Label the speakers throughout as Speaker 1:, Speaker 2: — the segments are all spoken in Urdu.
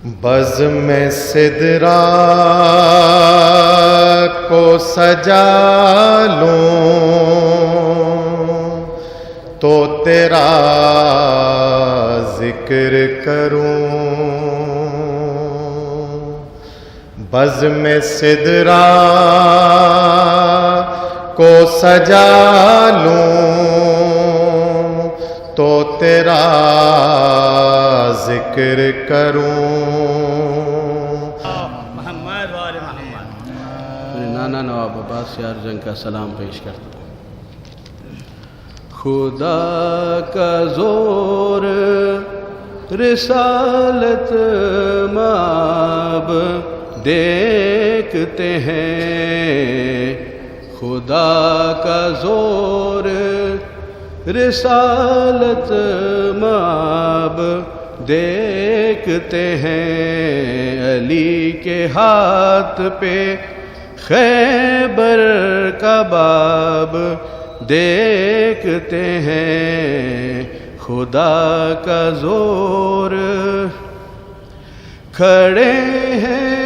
Speaker 1: بزم سدرا کو سجا لوں تو تیرا ذکر کروں، بزم سدرا کو سجا لوں تو تیرا ذکر کروں۔
Speaker 2: محمد وآل محمد۔
Speaker 3: میرے نانا نواب عباس سے ارجن کا سلام پیش کرتا ہوں۔ خدا کا زور رسالت مآب دیکھتے ہیں، خدا کا زور رسالت مآب دیکھتے ہیں، علی کے ہاتھ پہ خیبر کا باب دیکھتے ہیں، خدا کا زور کھڑے ہیں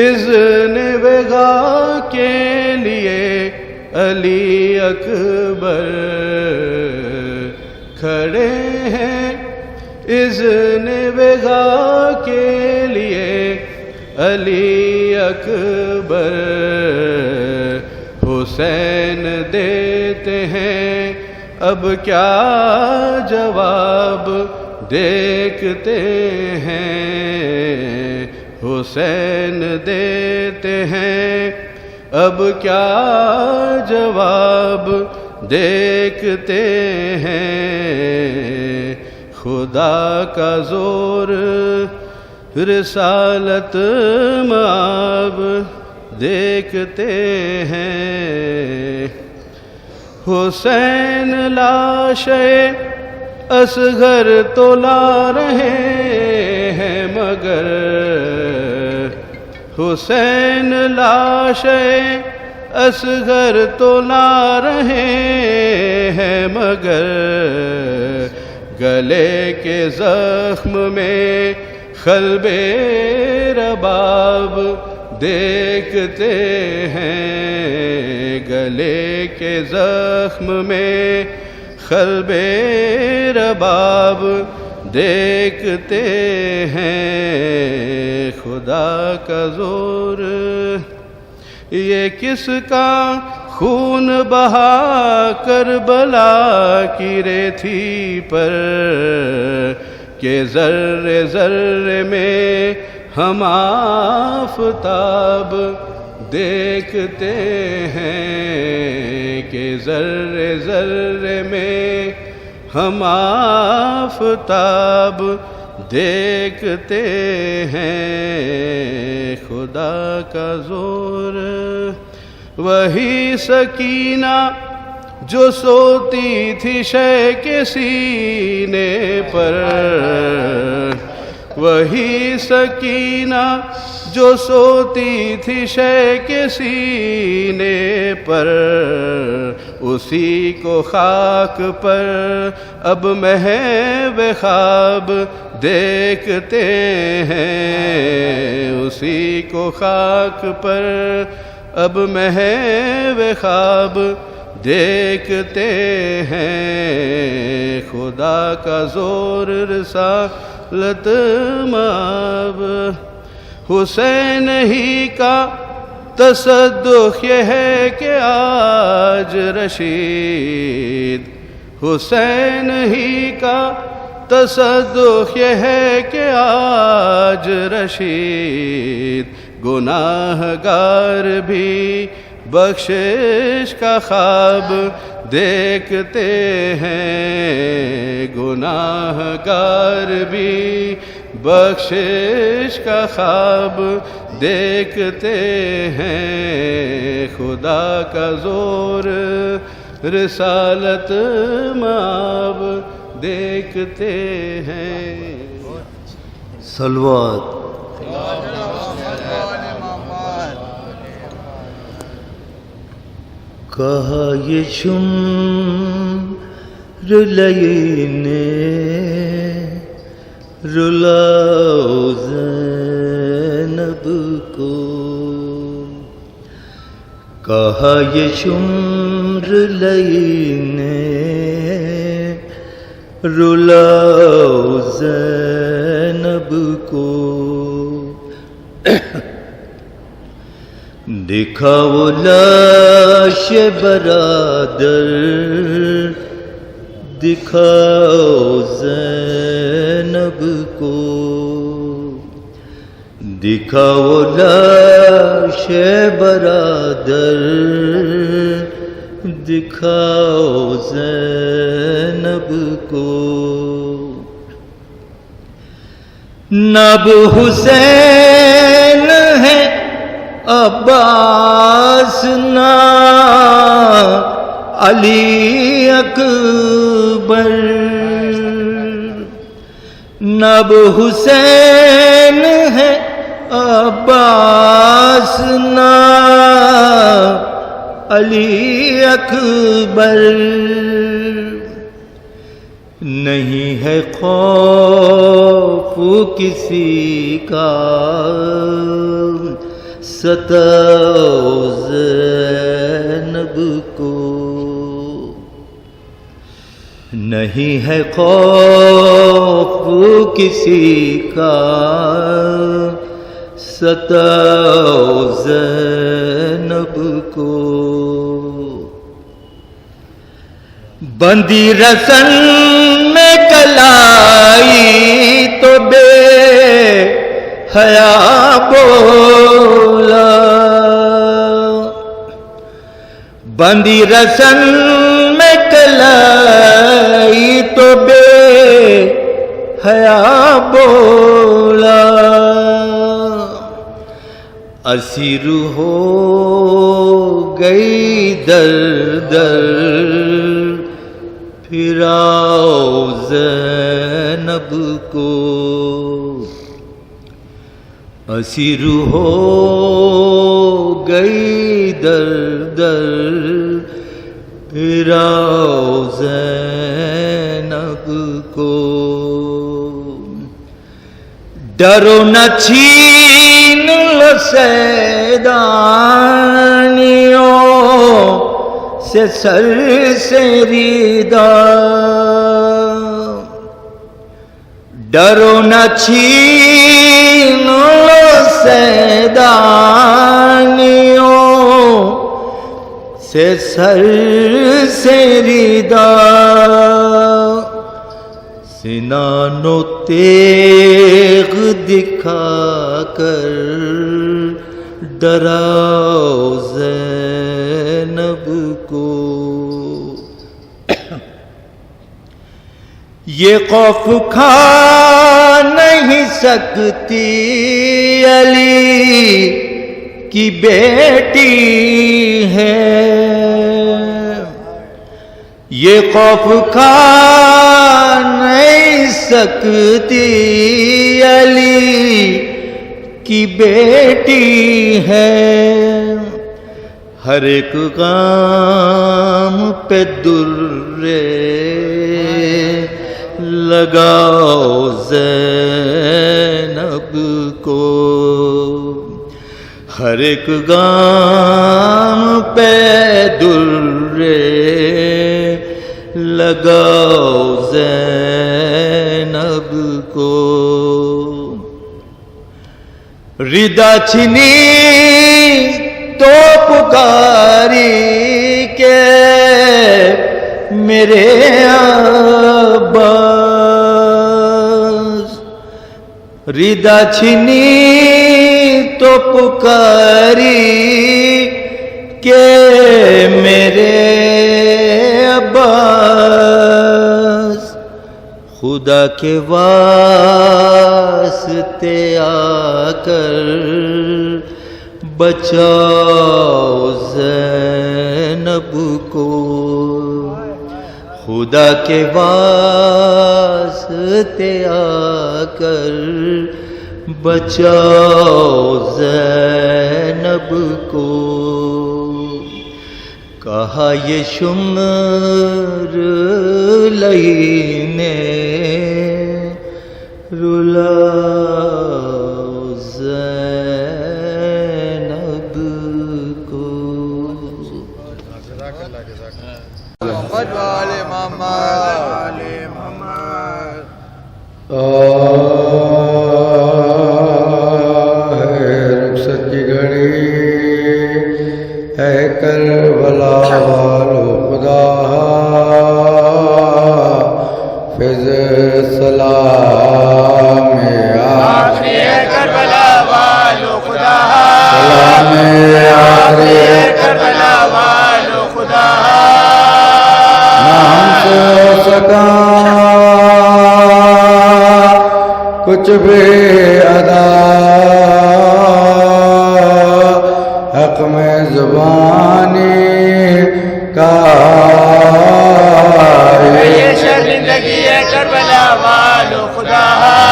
Speaker 3: اذن وغا کے لیے علی اکبر، کھڑے ہیں اذن وغا کے لیے علی اکبر، حسین دیتے ہیں اب کیا جواب دیکھتے ہیں، حسین دیتے ہیں اب کیا جواب دیکھتے ہیں، خدا کا زور رسالت مآب دیکھتے ہیں، حسین لاش اصغر تو لا رہے ہیں مگر، حسین لاش اصغر تو لا رہے ہیں مگر، گلے کے زخم میں قلب رباب دیکھتے ہیں، گلے کے زخم میں قلب رباب دیکھتے ہیں، خدا کا زور یہ کس کا خون بہا کربلا کی ریتھی پر، کہ ذرے ذرے میں ہم آفتاب دیکھتے ہیں، کہ ذرے ذرے میں ہم آفتاب دیکھتے ہیں، خدا کا زور وہی سکینہ جو سوتی تھی شے کے سینے پر، وہی سکینہ جو سوتی تھی شے کے سینے پر، اسی کو خاک پر اب محو خواب دیکھتے ہیں، اسی کو خاک پر اب محو خواب دیکھتے ہیں، خدا کا زور رسالت مآب، حسین ہی کا تصدق یہ ہے کہ آج رشید، حسین ہی کا تصدق یہ ہے کہ آج رشید، گناہ گار بھی بخشش کا خواب دیکھتے ہیں، گناہ گار بھی بخشش کا خواب دیکھتے ہیں، خدا کا زور رسالت مآب دیکھتے ہیں۔
Speaker 4: صلوات کہا یہ رلائنے رلاؤ کہا یہ شمر لینے رلاؤ زینب کو، دکھاؤ لاش برادر، دکھاؤ زینب کو، دکھاؤ لاش برادر، دکھاؤ زینب کو۔ نب حسین ہے عباس نہ علی اکبر، نب حسین ہے عباس نہ علی اکبر، نہیں ہے خوف کسی کا ستاؤ زینب کو، نہیں ہے خوف کسی کا ستاؤ زینب کو۔ بندی رسن میں کلائی تو بے حیا بولا، بندی رسن میں کلائی تو بے حیا بولا، اسیر ہو گئی در در پھراؤ زینب کو، اسیر ہو گئی در در پھراؤ زینب کو۔ ڈرو نہ چھین لو سیدانیوں سے سر سے ریدا، ڈرو نہ چھین لو سیدانیوں سے سر سے ریدا، سنان و تیغ دکھا کر ڈراؤ زینب کو۔ یہ خوف کھا نہیں سکتی علی کی بیٹی ہے، یہ خوف کھا نہیں سکتی علی کی بیٹی ہے، ہر ایک کام پہ درے لگاؤ زینب کو، ہر ایک گام پہ درے لگاؤ زینب کو۔ ردا چھنی تو پکاری کے میرے عباس، ردا چھنی تو پکاری کہ میرے عباس، خدا کے واسطے آ کر بچاؤ زینب کو، خدا کے واسطے آ کر بچاؤ زینب کو۔ کہا یہ شمر لینے رلاؤ زینب کو۔
Speaker 5: رخصت کی گھڑی ہے کربلا والو خدا فض سلام
Speaker 2: آخری ہے کربلا والو خدا
Speaker 5: سلام آخری ہے
Speaker 2: کربلا والو خدا
Speaker 5: نہ ہم سے ہو سکا کچھ بھی ادا حق میں زبانی کا
Speaker 2: یہ شرمندگی ہے کربلا والو خدا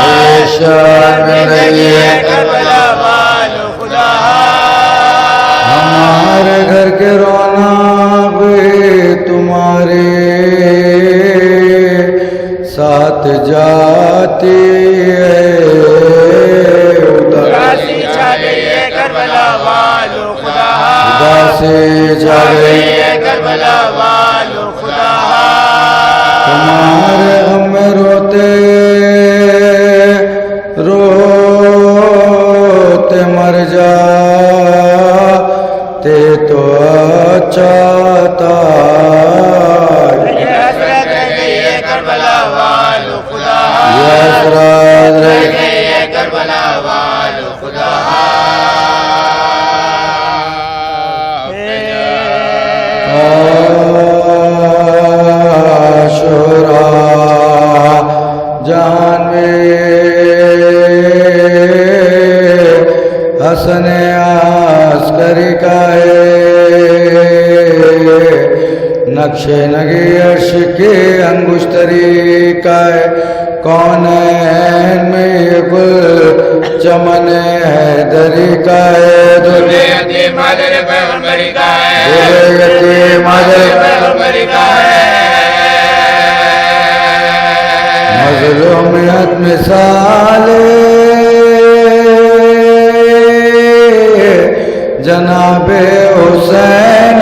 Speaker 5: یہ شرمندگی ہے
Speaker 2: کربلا والو خدا
Speaker 5: ہمارے گھر کے رونق بھی تمہارے ساتھ جاتی ہے
Speaker 2: اداسی چھا گئی ہے کربلا والو خدا
Speaker 5: اداسی چھا گئی
Speaker 2: ہے کربلا والو خدا
Speaker 5: تمہارے غم میں روتے مر جاتے تو اچھا تھا
Speaker 2: یہ حسرت رہ گئی ہے کربلا والو خدا
Speaker 5: یہ حسرت رہ
Speaker 2: رہ گئی ہے کربلا والو خدا
Speaker 5: عاشورا جہان میں حسن عسکری کا ہے نقش نگی عرش کے انگشتری کا ہے کونین میں یہ گل چمن حیدری کا ہے دلے
Speaker 2: یتیم حضرت پیغمبری کا ہے
Speaker 5: یتیم حضرت
Speaker 2: پیغمبری کا ہے
Speaker 5: مظلومیت مثال جناب حسین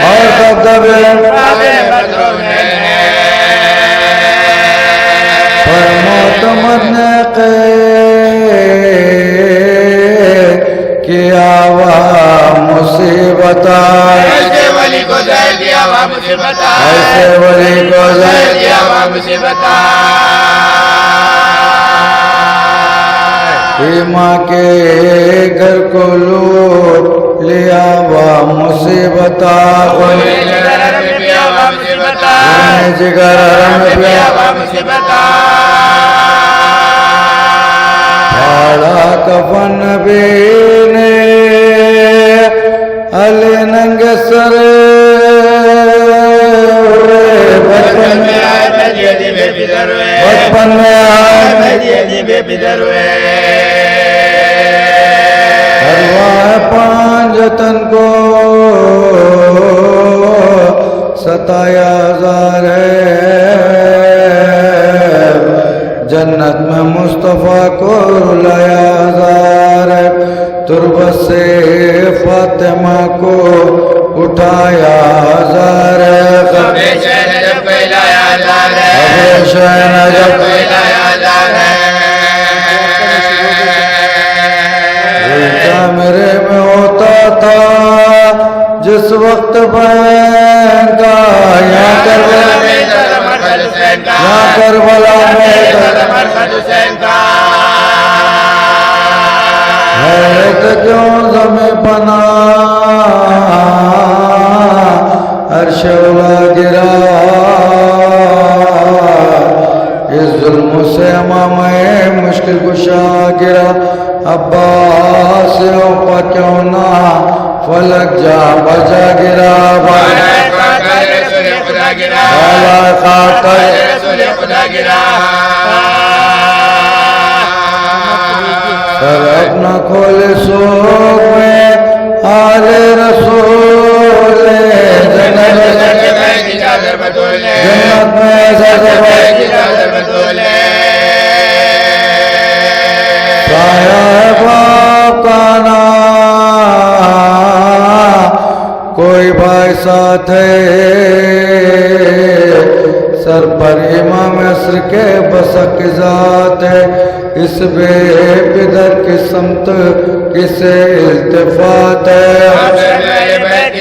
Speaker 5: اور دبدبے پر معتمد نے قید کیا ہوا مصیبت
Speaker 2: ایسے ولی کو زہر دیا ہوا مصیبت
Speaker 5: ایسے ولی کو زہر
Speaker 2: دیا ہوا مصیبت
Speaker 5: ماں کے گھر کو لوٹ لیا ہوا مصیبت جگر میں پیا پھاڑا کفن بھی نے علی ننگ سر بچپن میں آئے ارواح پانجتن کو ستایا ہزار ہے جنت میں مصطفیٰ کو رلایا ہزار ہے تربت سے فاطمہ کو اٹھایا ہزار ہے ہمیشہ نجف میرے میں ہوتا تھا جس وقت بین کا یہاں کربلا میں حیرت کیوں زمیں پنا عرش اولا گرا اس ظلم سے امام مشکل کشا گرا عباس اوپا کیوں نہ فلک جا بجا گرا بالا خاطر سر اپنا کھولے سوگ میں آل رسول جنت میں سایہ باپ کا نام کوئی بھائی ساتھ ہے سر پر امام عصر کے بسک ذات ہے، اس بے پدر کی سمت کسے التفات ہے، ابشر میرے بیت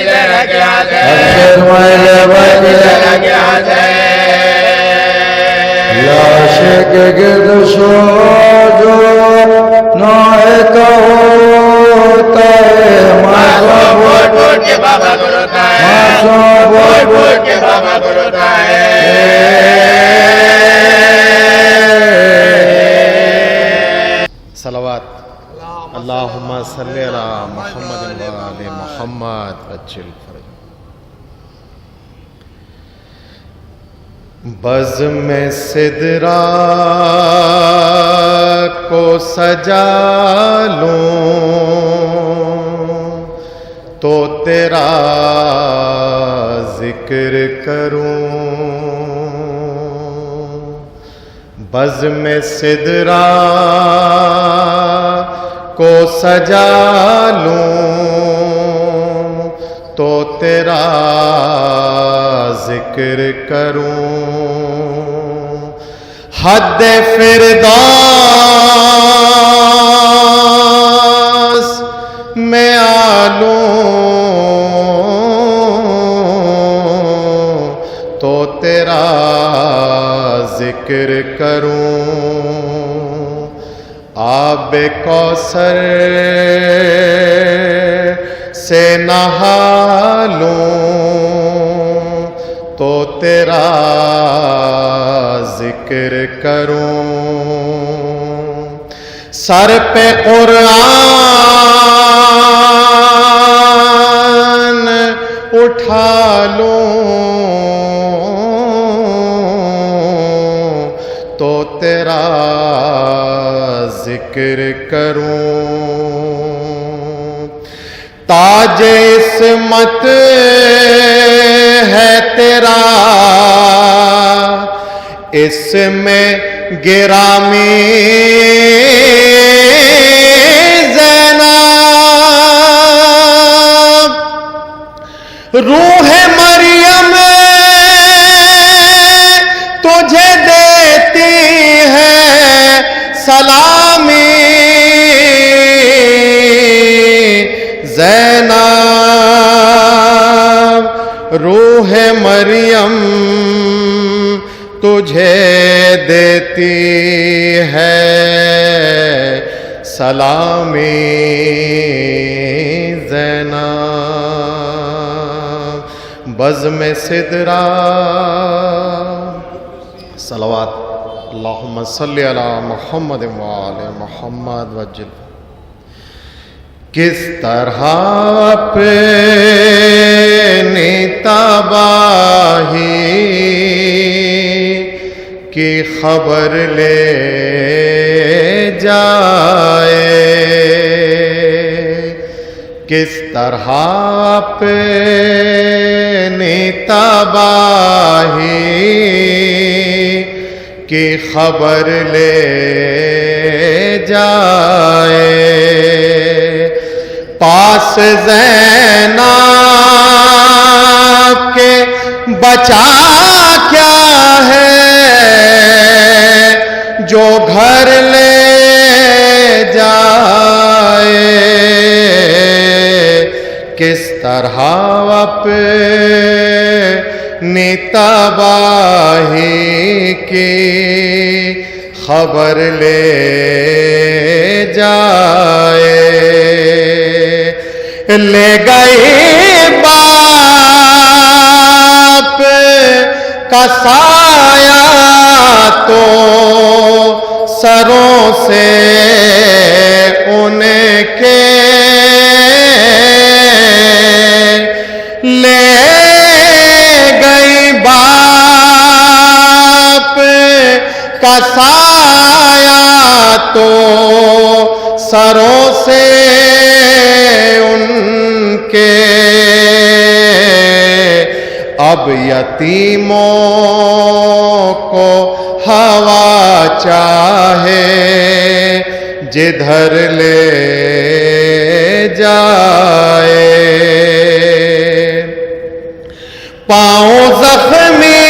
Speaker 5: لاشے کے گرد شو جو نوئے کا ہوتا ہے، ماسوں بھوٹ بھوٹ کے بابا گروتا ہے، ماسوں بھوٹ بھوٹ کے بابا گروتا ہے۔
Speaker 1: صلوات اللہم صلی علی محمد و آل محمد وجل فرج۔ بزم سدرا کو سجا لوں تو تیرا ذکر کروں، بزم سدرا کو سجا لوں تو تیرا ذکر کروں، حد فردوس میں آلوں تو تیرا ذکر کروں، آب کوثر سے نہا لوں تو تیرا ذکر کروں، سر پہ قرآن اٹھا لوں تو تیرا ذکر کروں، تاج عصمت ہے تیرا اس میں گرامی زینب، روح مریم تجھے دیتی ہے سلامی، زینب روح مریم تجھے دیتی ہے سلامی، زینب بزم سدرا۔ صلوات اللہم صلی علی محمد و آل محمد وجل۔ کس طرح اپنی تباہی کی خبر لے جائے، کس طرح اپنی تباہی کی خبر لے جائے، پاس زینب کے بچا کیا ہے جو گھر لے جائے، کس طرح اپنی تباہی کی خبر لے جائے، لے گئی باپ کا سایہ تو سروں سے ان کے، لے گئی باپ کا سایہ تو سروں سے ان کے، اب یتیموں کو ہوا چاہے جدھر لے جائے، پاؤں زخمی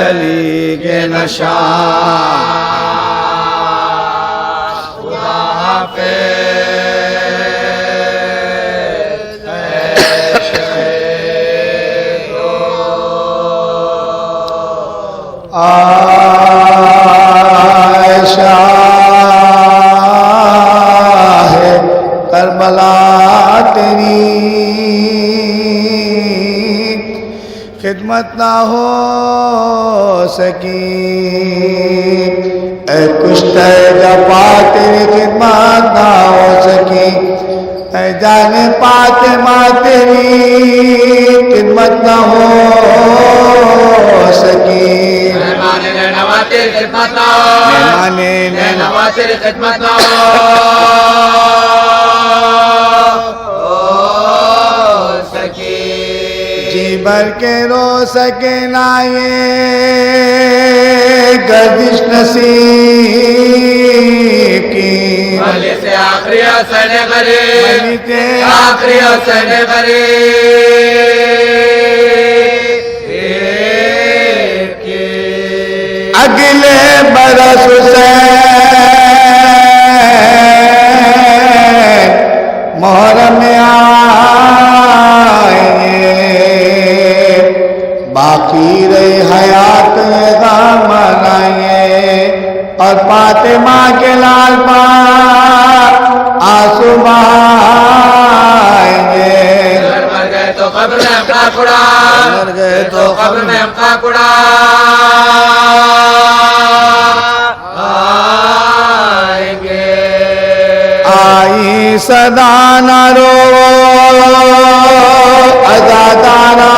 Speaker 5: علی کے نشان
Speaker 2: خدا حافظ
Speaker 5: عائشہ ہے کربلا تیری خدمت نہ ہو سکی اے کشتہ جفا تیری خدمت نہ ہو سکی اے جان فاطمہ تیری خدمت نہ ہو سکی
Speaker 2: مہمان نینوا تیری خدمت نہ ہو
Speaker 5: مہمان
Speaker 2: نینوا تیری خدمت نہ ہو سکی
Speaker 5: جی بھر کے رو سکے نہ یہ گردش نصیب کی
Speaker 2: ولی سے آخری حسین غریب
Speaker 5: ولی سے
Speaker 2: آخری حسین غریب
Speaker 5: اگلے برس حسین محرم میں آئیں باقی رہی حیات غم منائیں اور فاطمہ کے لال پاک آنسو بہائیں
Speaker 2: مر گئے تو قبر میں ہم کا کڑا
Speaker 5: مر گئے تو
Speaker 2: قبر میں ہم کا کڑا آئیں گے
Speaker 5: آئی صدا نہ رو ازادارہ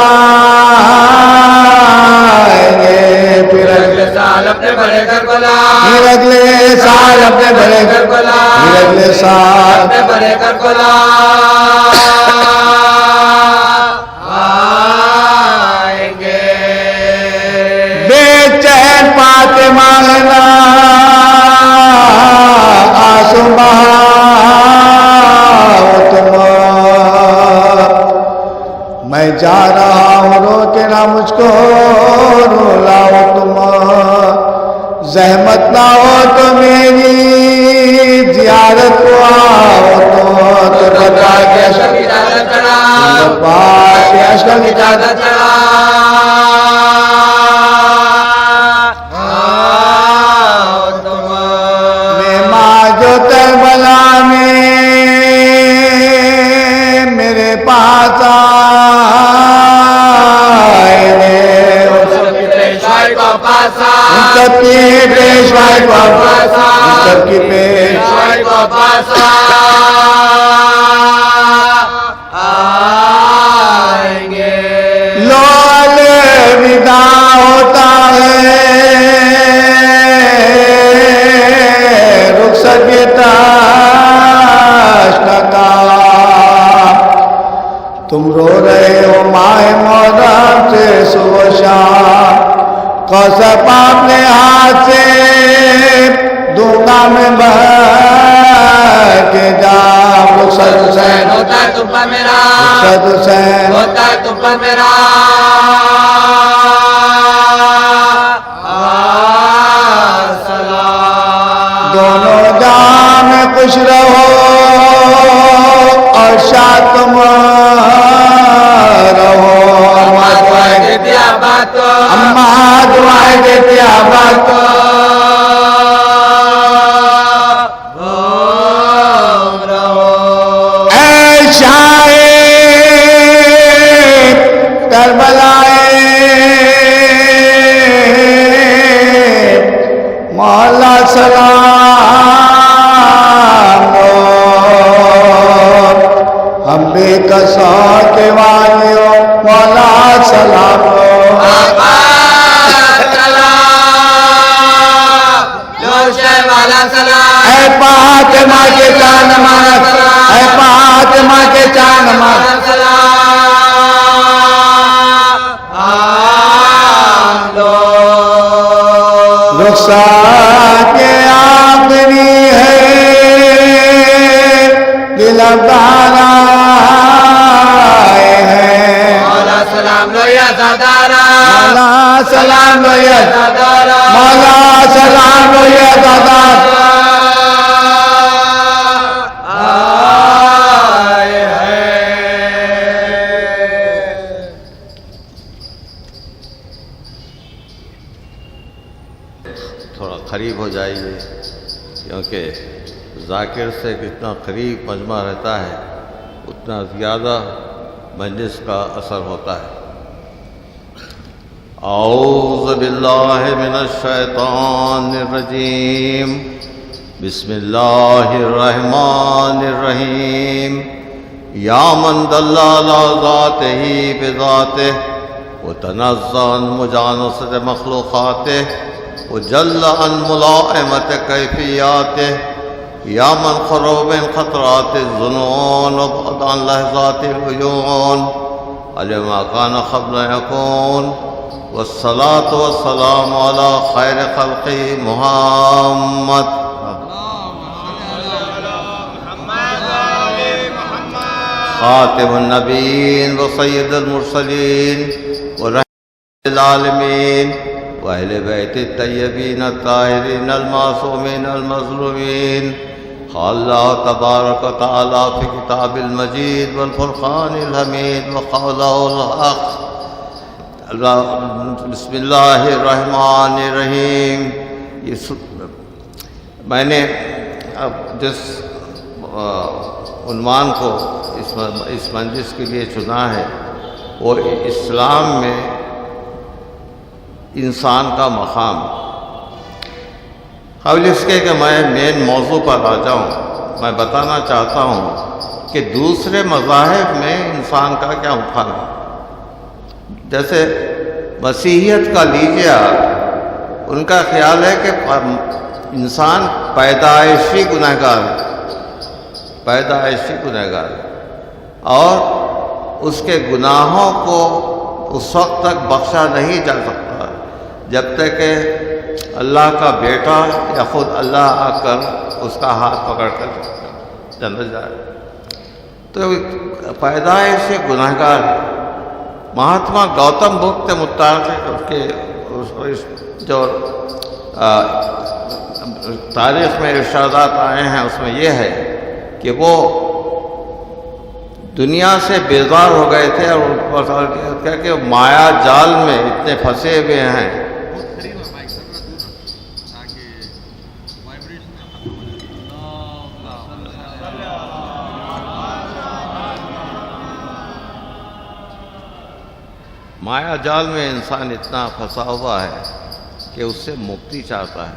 Speaker 5: آئیں گے پھر
Speaker 2: اگلے سال اپنے بڑے گھر بلا
Speaker 5: پھر اگلے سال اپنے بڑے گھر
Speaker 2: بلا
Speaker 5: پھر اگلے سال
Speaker 2: اپنے بڑے گھر بلا آئیں گے
Speaker 5: بے چین فاطمہ نا آنسو بہاؤ تم میں جا رہا ہوں رو کے نہ مجھ کو رولاؤ تم زحمت نہ ہو تو میری زیارت کو آؤ تو بتا کے
Speaker 2: اشرف کی اجازت چڑھا
Speaker 5: پاک اشرف کی
Speaker 2: اجازت چڑھا آؤ تم
Speaker 5: ماں جو کربلا میں میرے پاس آئے
Speaker 2: سب کی پیشوائی کو پاسا
Speaker 5: ان سب کی پیشوائی کو ان سب کی
Speaker 2: پیشوائی کو پاسا آئیں گے
Speaker 5: لول ودا ہوتا ہے رخصت کے تاشنا کا تم رو رہے ہو ماہ محرم سے صبح شام قصب اپنے ہاتھ سے دوں گا میں بھر کے جام رخصت حسین
Speaker 2: ہوتا ہے تم پر میرا
Speaker 5: رخصت حسین
Speaker 2: ہوتا ہے تم پر میرا سلام
Speaker 5: دونوں جہاں میں خوش رہو اور شاد تم رہو
Speaker 2: اماں دعائیں دیتی آباد کو
Speaker 5: اماں دعائیں دیتی آباد کو
Speaker 2: گھوم رہو
Speaker 5: اے شاہد کربلائے مولا سلام دو ہم بے کساں کے والیوں مولا سلام دو اے فاطمہ کے چاند مانا اے فاطمہ کے چاند مانا رخصت کے آخری ہے دل افغان آئے ہیں
Speaker 2: مولا سلام لو یا زادارا
Speaker 5: مولا سلام سلام بھیا مولا سلام بھیا دادا
Speaker 1: تھوڑا قریب ہو جائیے، کیونکہ ذاکر سے جتنا قریب مجمع رہتا ہے اتنا زیادہ مجلس کا اثر ہوتا ہے۔ اعوذ باللہ من الشیطان الرجیم، بسم اللہ الرحمن الرحیم، یا من دل علی ذاتہ بذاتہ وتنزہ عن مجانست مخلوقاتہ وجل عن ملائمت کیفیاتہ، یا من خرج من خطرات الظنون وبعد عن لحظات العیون، علم ما کان قبل یکون، والصلاة والسلام علی خیر خلق محمد خاتم النبیین وسید المرسلین ورحمة العالمین وأهل بیت الطیبین الطاہرین المعصومین المظلومین۔ قال اللہ تبارک و تعالی فی کتاب المجید والفرقان الحمید وقوله الحق۔ بسم اللہ الرحمن الرحیم۔ میں نے اب جس عنوان کو اس مجلس کے لیے چنا ہے وہ اسلام میں انسان کا مقام۔ قبل اس کے کہ میں مین موضوع پر آ جاؤں، میں بتانا چاہتا ہوں کہ دوسرے مذاہب میں انسان کا کیا مقام ہے۔ جیسے مسیحیت کا لیجیے آپ، ان کا خیال ہے کہ انسان پیدائشی گنہگار ہے، پیدائشی گنہگار ہے، اور اس کے گناہوں کو اس وقت تک بخشا نہیں جا سکتا جب تک کہ اللہ کا بیٹا یا خود اللہ آ کر اس کا ہاتھ پکڑ کر چلا جائے۔ تو پیدائش سے گنہگار ہے۔ مہاتما گوتم بدھ کے متعلق کے جو تاریخ میں ارشادات آئے ہیں اس میں یہ ہے کہ وہ دنیا سے بیزار ہو گئے تھے اور کہ مایا جال میں اتنے پھنسے ہوئے ہیں۔ مایا جال میں انسان اتنا پھنسا ہوا ہے کہ اس سے مکتی چاہتا ہے،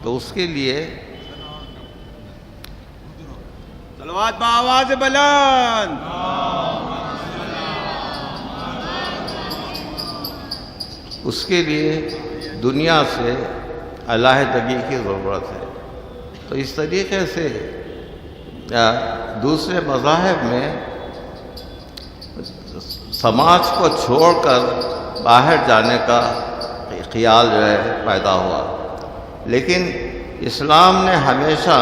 Speaker 1: تو اس کے لیے
Speaker 2: صلوات بآواز بلند۔
Speaker 1: اس کے لیے دنیا سے علیحدگی کی ضرورت ہے۔ تو اس طریقے سے دوسرے مذاہب میں سماج کو چھوڑ کر باہر جانے کا خیال جو ہے پیدا ہوا، لیکن اسلام نے ہمیشہ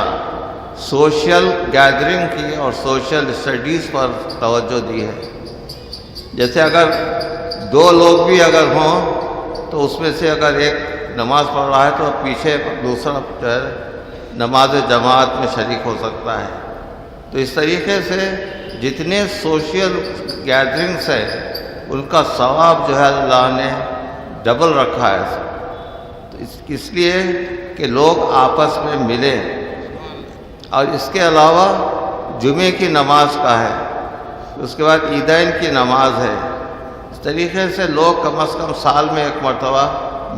Speaker 1: سوشل گیدرنگ کی اور سوشل اسٹڈیز پر توجہ دی ہے۔ جیسے اگر دو لوگ بھی اگر ہوں تو اس میں سے اگر ایک نماز پڑھ رہا ہے تو پیچھے دوسرا جو ہے نماز جماعت میں شریک ہو سکتا ہے۔ تو اس طریقے سے جتنے سوشل گیدرنگس ہیں ان کا ثواب جو ہے اللہ نے ڈبل رکھا ہے، تو اس لیے کہ لوگ آپس میں ملیں۔ اور اس کے علاوہ جمعے کی نماز کا ہے، اس کے بعد عیدین کی نماز ہے۔ اس طریقے سے لوگ کم از کم سال میں ایک مرتبہ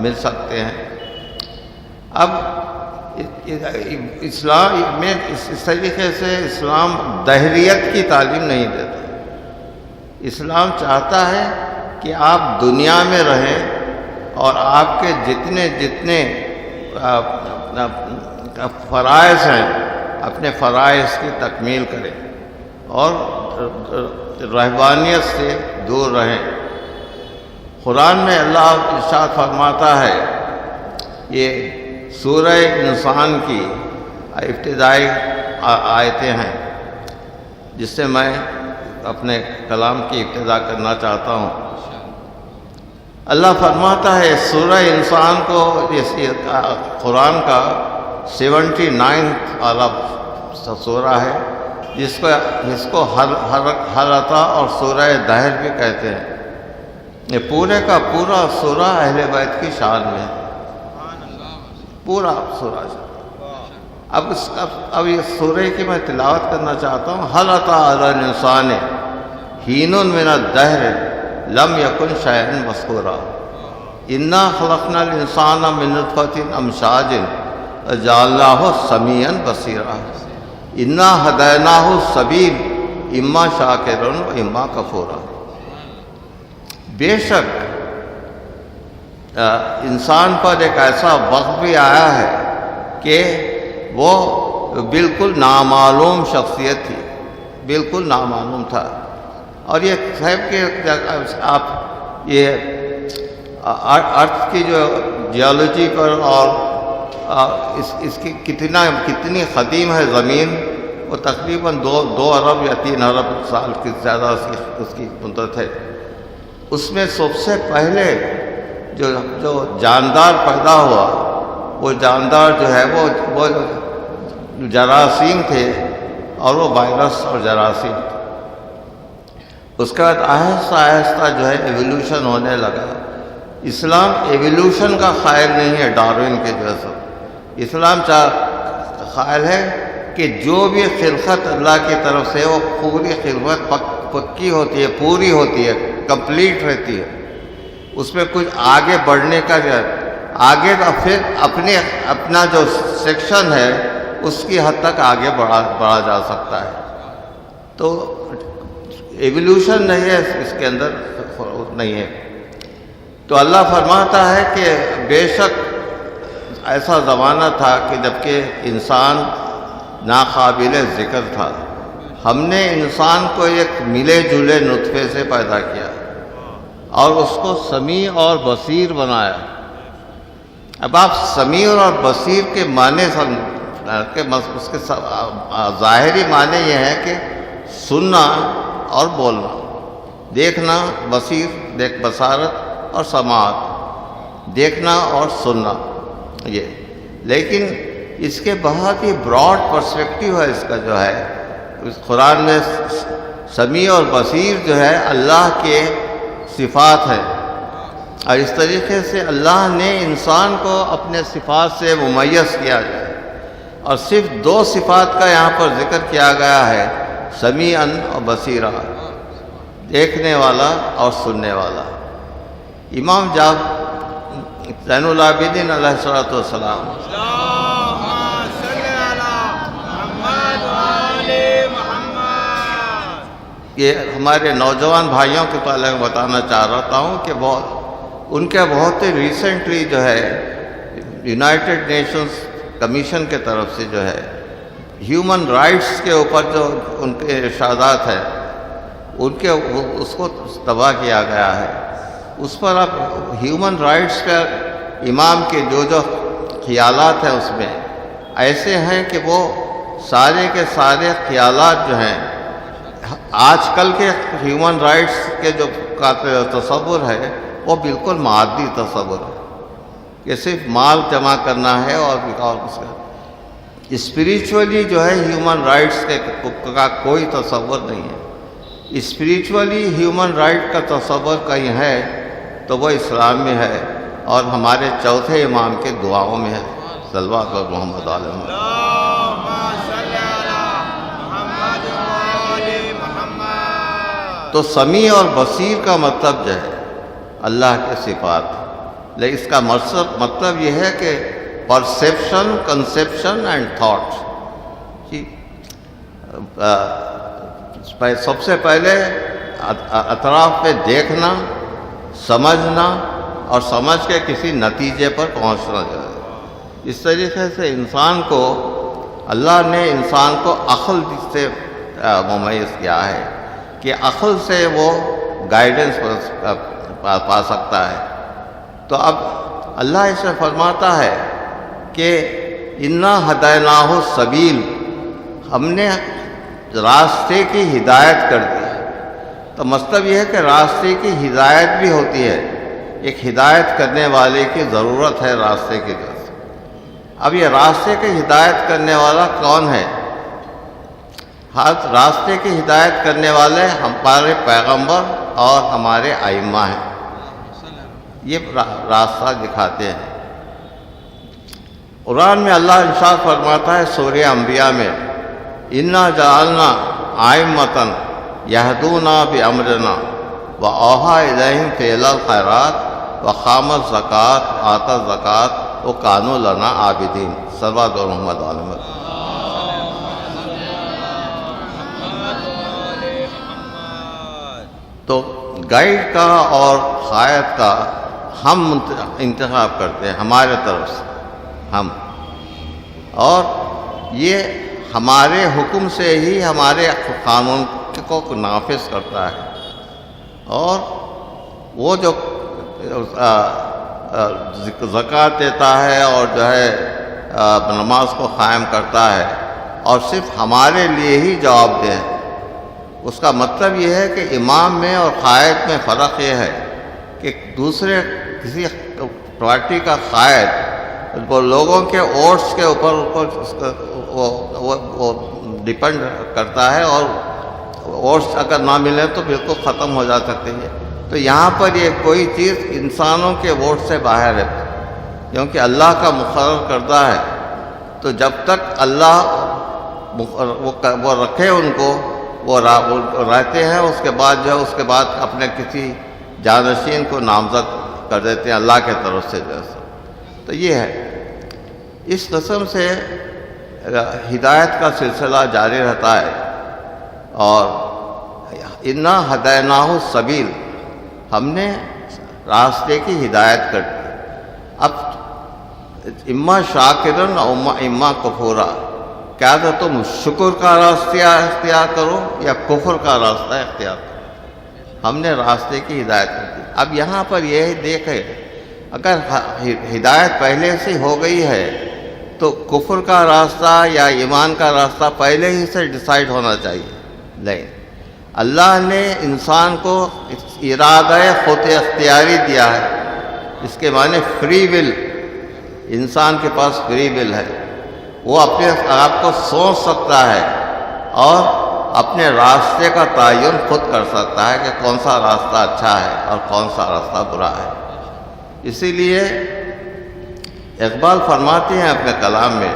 Speaker 1: مل سکتے ہیں۔ اب اسلام میں اس طریقے سے اسلام دہریت کی تعلیم نہیں دیتا۔ اسلام چاہتا ہے کہ آپ دنیا میں رہیں اور آپ کے جتنے فرائض ہیں اپنے فرائض کی تکمیل کریں اور رہبانیت سے دور رہیں۔ قرآن میں اللہ ارشاد فرماتا ہے، یہ سورہ انسان کی ابتدائی آیتیں ہیں جس سے میں اپنے کلام کی ابتدا کرنا چاہتا ہوں۔ اللہ فرماتا ہے سورہ انسان کو، قرآن کا 79 والا سورہ ہے، جس کو حلقہ اور سورہ دہر بھی کہتے ہیں۔ یہ پورے کا پورا سورہ اہل بیت کی شان میں، پورا سورہ۔ اب یہ سورہ کی میں تلاوت کرنا چاہتا ہوں۔ هل أتى على الإنسان حين من الدهر لم يكن شيئا مذكورا إنا خلقنا الإنسان من نطفة أمشاج جعلناه سميعا بصيرا إنا هديناه السبيل إما شاكرا وإما كفورا۔ بے شک انسان پر ایک ایسا وقت بھی آیا ہے کہ وہ بالکل نامعلوم شخصیت تھی، بالکل نامعلوم تھا۔ اور یہ صاحب کہ آپ یہ ارتھ کی جو جیولوجی پر اور اس کی کتنی قدیم ہے زمین، وہ تقریباً 2 ارب یا 3 ارب سال کی زیادہ اس کی مدت ہے۔ اس میں سب سے پہلے جو جاندار پیدا ہوا، وہ جاندار جو ہے وہ جراثیم تھے، اور وہ وائرس اور جراثیم تھے۔ اس کے بعد آہستہ آہستہ جو ہے ایولیوشن ہونے لگا۔ اسلام ایولیوشن کا قائل نہیں ہے ڈارون کے جیسا۔ اسلام قائل ہے کہ جو بھی خلقت اللہ کی طرف سے، وہ پوری خلقت پکی ہوتی ہے، پوری ہوتی ہے، کمپلیٹ رہتی ہے۔ اس میں کچھ آگے بڑھنے کا آگے پھر اپنا جو سیکشن ہے اس کی حد تک آگے بڑھا جا سکتا ہے۔ تو ایولیوشن نہیں ہے اس کے اندر، نہیں ہے۔ تو اللہ فرماتا ہے کہ بے شک ایسا زمانہ تھا کہ جب کہ انسان ناقابل ذکر تھا، ہم نے انسان کو ایک ملے جلے نطفے سے پیدا کیا اور اس کو سمیع اور بصیر بنایا۔ اب آپ سمیع اور بصیر کے معنی اس کے ظاہری معنی یہ ہے کہ سننا اور بولنا، دیکھنا، بصارت اور سماعت، دیکھنا اور سننا یہ۔ لیکن اس کے بہت ہی براڈ پرسپیکٹیو ہے اس کا جو ہے۔ اس قرآن میں سمیع اور بصیر جو ہے اللہ کے صفات ہے، اور اس طریقے سے اللہ نے انسان کو اپنے صفات سے ممیز کیا جائے۔ اور صرف 2 صفات کا یہاں پر ذکر کیا گیا ہے، سمیعاً اور بصیرا، دیکھنے والا اور سننے والا۔ امام زین العابدین علیہ السلام یہ ہمارے نوجوان بھائیوں کے پہلے بتانا چاہ رہا ہوں کہ ان کے بہت ہی ریسنٹلی جو ہے یونائٹڈ نیشنز کمیشن کے طرف سے جو ہے ہیومن رائٹس کے اوپر جو ان کے ارشادات ہیں اس کو تباہ کیا گیا ہے۔ اس پر اب ہیومن رائٹس کا امام کے جو خیالات ہیں اس میں ایسے ہیں کہ وہ سارے کے سارے خیالات جو ہیں آج کل کے ہیومن رائٹس کے جو تصور ہے وہ بالکل مادی تصور ہے کہ صرف مال جمع کرنا ہے، اور اس کا اسپریچولی جو ہے ہیومن رائٹس کا کوئی تصور نہیں ہے۔ اسپریچولی ہیومن رائٹ کا تصور کہیں ہے تو وہ اسلام میں ہے، اور ہمارے چوتھے امام کے دعاؤں میں ہے، صلوات محمد علیہ۔ تو سمیع اور بصیر کا مطلب جو ہے اللہ کے صفات، لیکن اس کا مطلب یہ ہے کہ پرسیپشن، کنسیپشن اینڈ تھاٹ۔ سب سے پہلے اطراف پہ دیکھنا، سمجھنا، اور سمجھ کے کسی نتیجے پر پہنچنا چاہیے۔ اس طریقے سے انسان کو اللہ نے انسان کو عقل سے ممیز کیا ہے کہ عقل سے وہ گائیڈنس پا سکتا ہے۔ تو اب اللہ اس میں فرماتا ہے کہ انا ہدیناہ السبیل، ہم نے راستے کی ہدایت کر دی۔ تو مطلب یہ ہے کہ راستے کی ہدایت بھی ہوتی ہے، ایک ہدایت کرنے والے کی ضرورت ہے راستے کی طرف۔ اب یہ راستے کی ہدایت کرنے والا کون ہے؟ راستے کی ہدایت کرنے والے ہمارے پیغمبر اور ہمارے ائمہ ہیں، یہ راستہ دکھاتے ہیں۔ قرآن میں اللہ ارشاد فرماتا ہے سورہ انبیاء میں، انا جعلنا ائمۃ یہدون بامرنا واوحی الیہم فعل الخیرات واقاموا الزکوۃ وآتوا الزکوۃ وکانوا لنا عابدین۔ صلوات محمد علیہ۔ تو گائیڈ کا اور قائد کا ہم انتخاب کرتے ہیں ہمارے طرف سے ہم، اور یہ ہمارے حکم سے ہی ہمارے قانون کو نافذ کرتا ہے، اور وہ جو زکوٰۃ دیتا ہے اور جو ہے نماز کو قائم کرتا ہے، اور صرف ہمارے لیے ہی جواب دہ ہے۔ اس کا مطلب یہ ہے کہ امام میں اور قائد میں فرق یہ ہے کہ دوسرے کسی پارٹی کا قائد وہ لوگوں کے ووٹس کے اوپر وہ ڈپینڈ کرتا ہے، اور ووٹس اگر نہ ملے تو بالکل ختم ہو جا سکتے ہیں۔ تو یہاں پر یہ کوئی چیز انسانوں کے ووٹ سے باہر ہے، کیونکہ اللہ کا مقرر کردہ ہے۔ تو جب تک اللہ وہ رکھے ان کو، وہ رہتے ہیں، اس کے بعد جو ہے اس کے بعد اپنے کسی جانشین کو نامزد کر دیتے ہیں اللہ کے طرف سے جیسا۔ تو یہ ہے، اس قسم سے ہدایت کا سلسلہ جاری رہتا ہے۔ اور انا ہدیناہ السبیل، ہم نے راستے کی ہدایت کر دی۔ اب اما شاکرن اما کفورا، کیا تو تم شکر کا راستہ اختیار کرو یا کفر کا راستہ اختیار کرو؟ ہم نے راستے کی ہدایت کر دی۔ اب یہاں پر یہ دیکھیں، اگر ہدایت پہلے سے ہو گئی ہے تو کفر کا راستہ یا ایمان کا راستہ پہلے ہی سے ڈیسائیڈ ہونا چاہیے۔ نہیں، اللہ نے انسان کو ارادہ خود اختیاری دیا ہے، اس کے معنی فری ول، انسان کے پاس فری ول ہے، وہ اپنے آپ کو سوچ سکتا ہے اور اپنے راستے کا تعین خود کر سکتا ہے کہ کون سا راستہ اچھا ہے اور کون سا راستہ برا ہے۔ اسی لیے اقبال فرماتے ہیں اپنے کلام میں،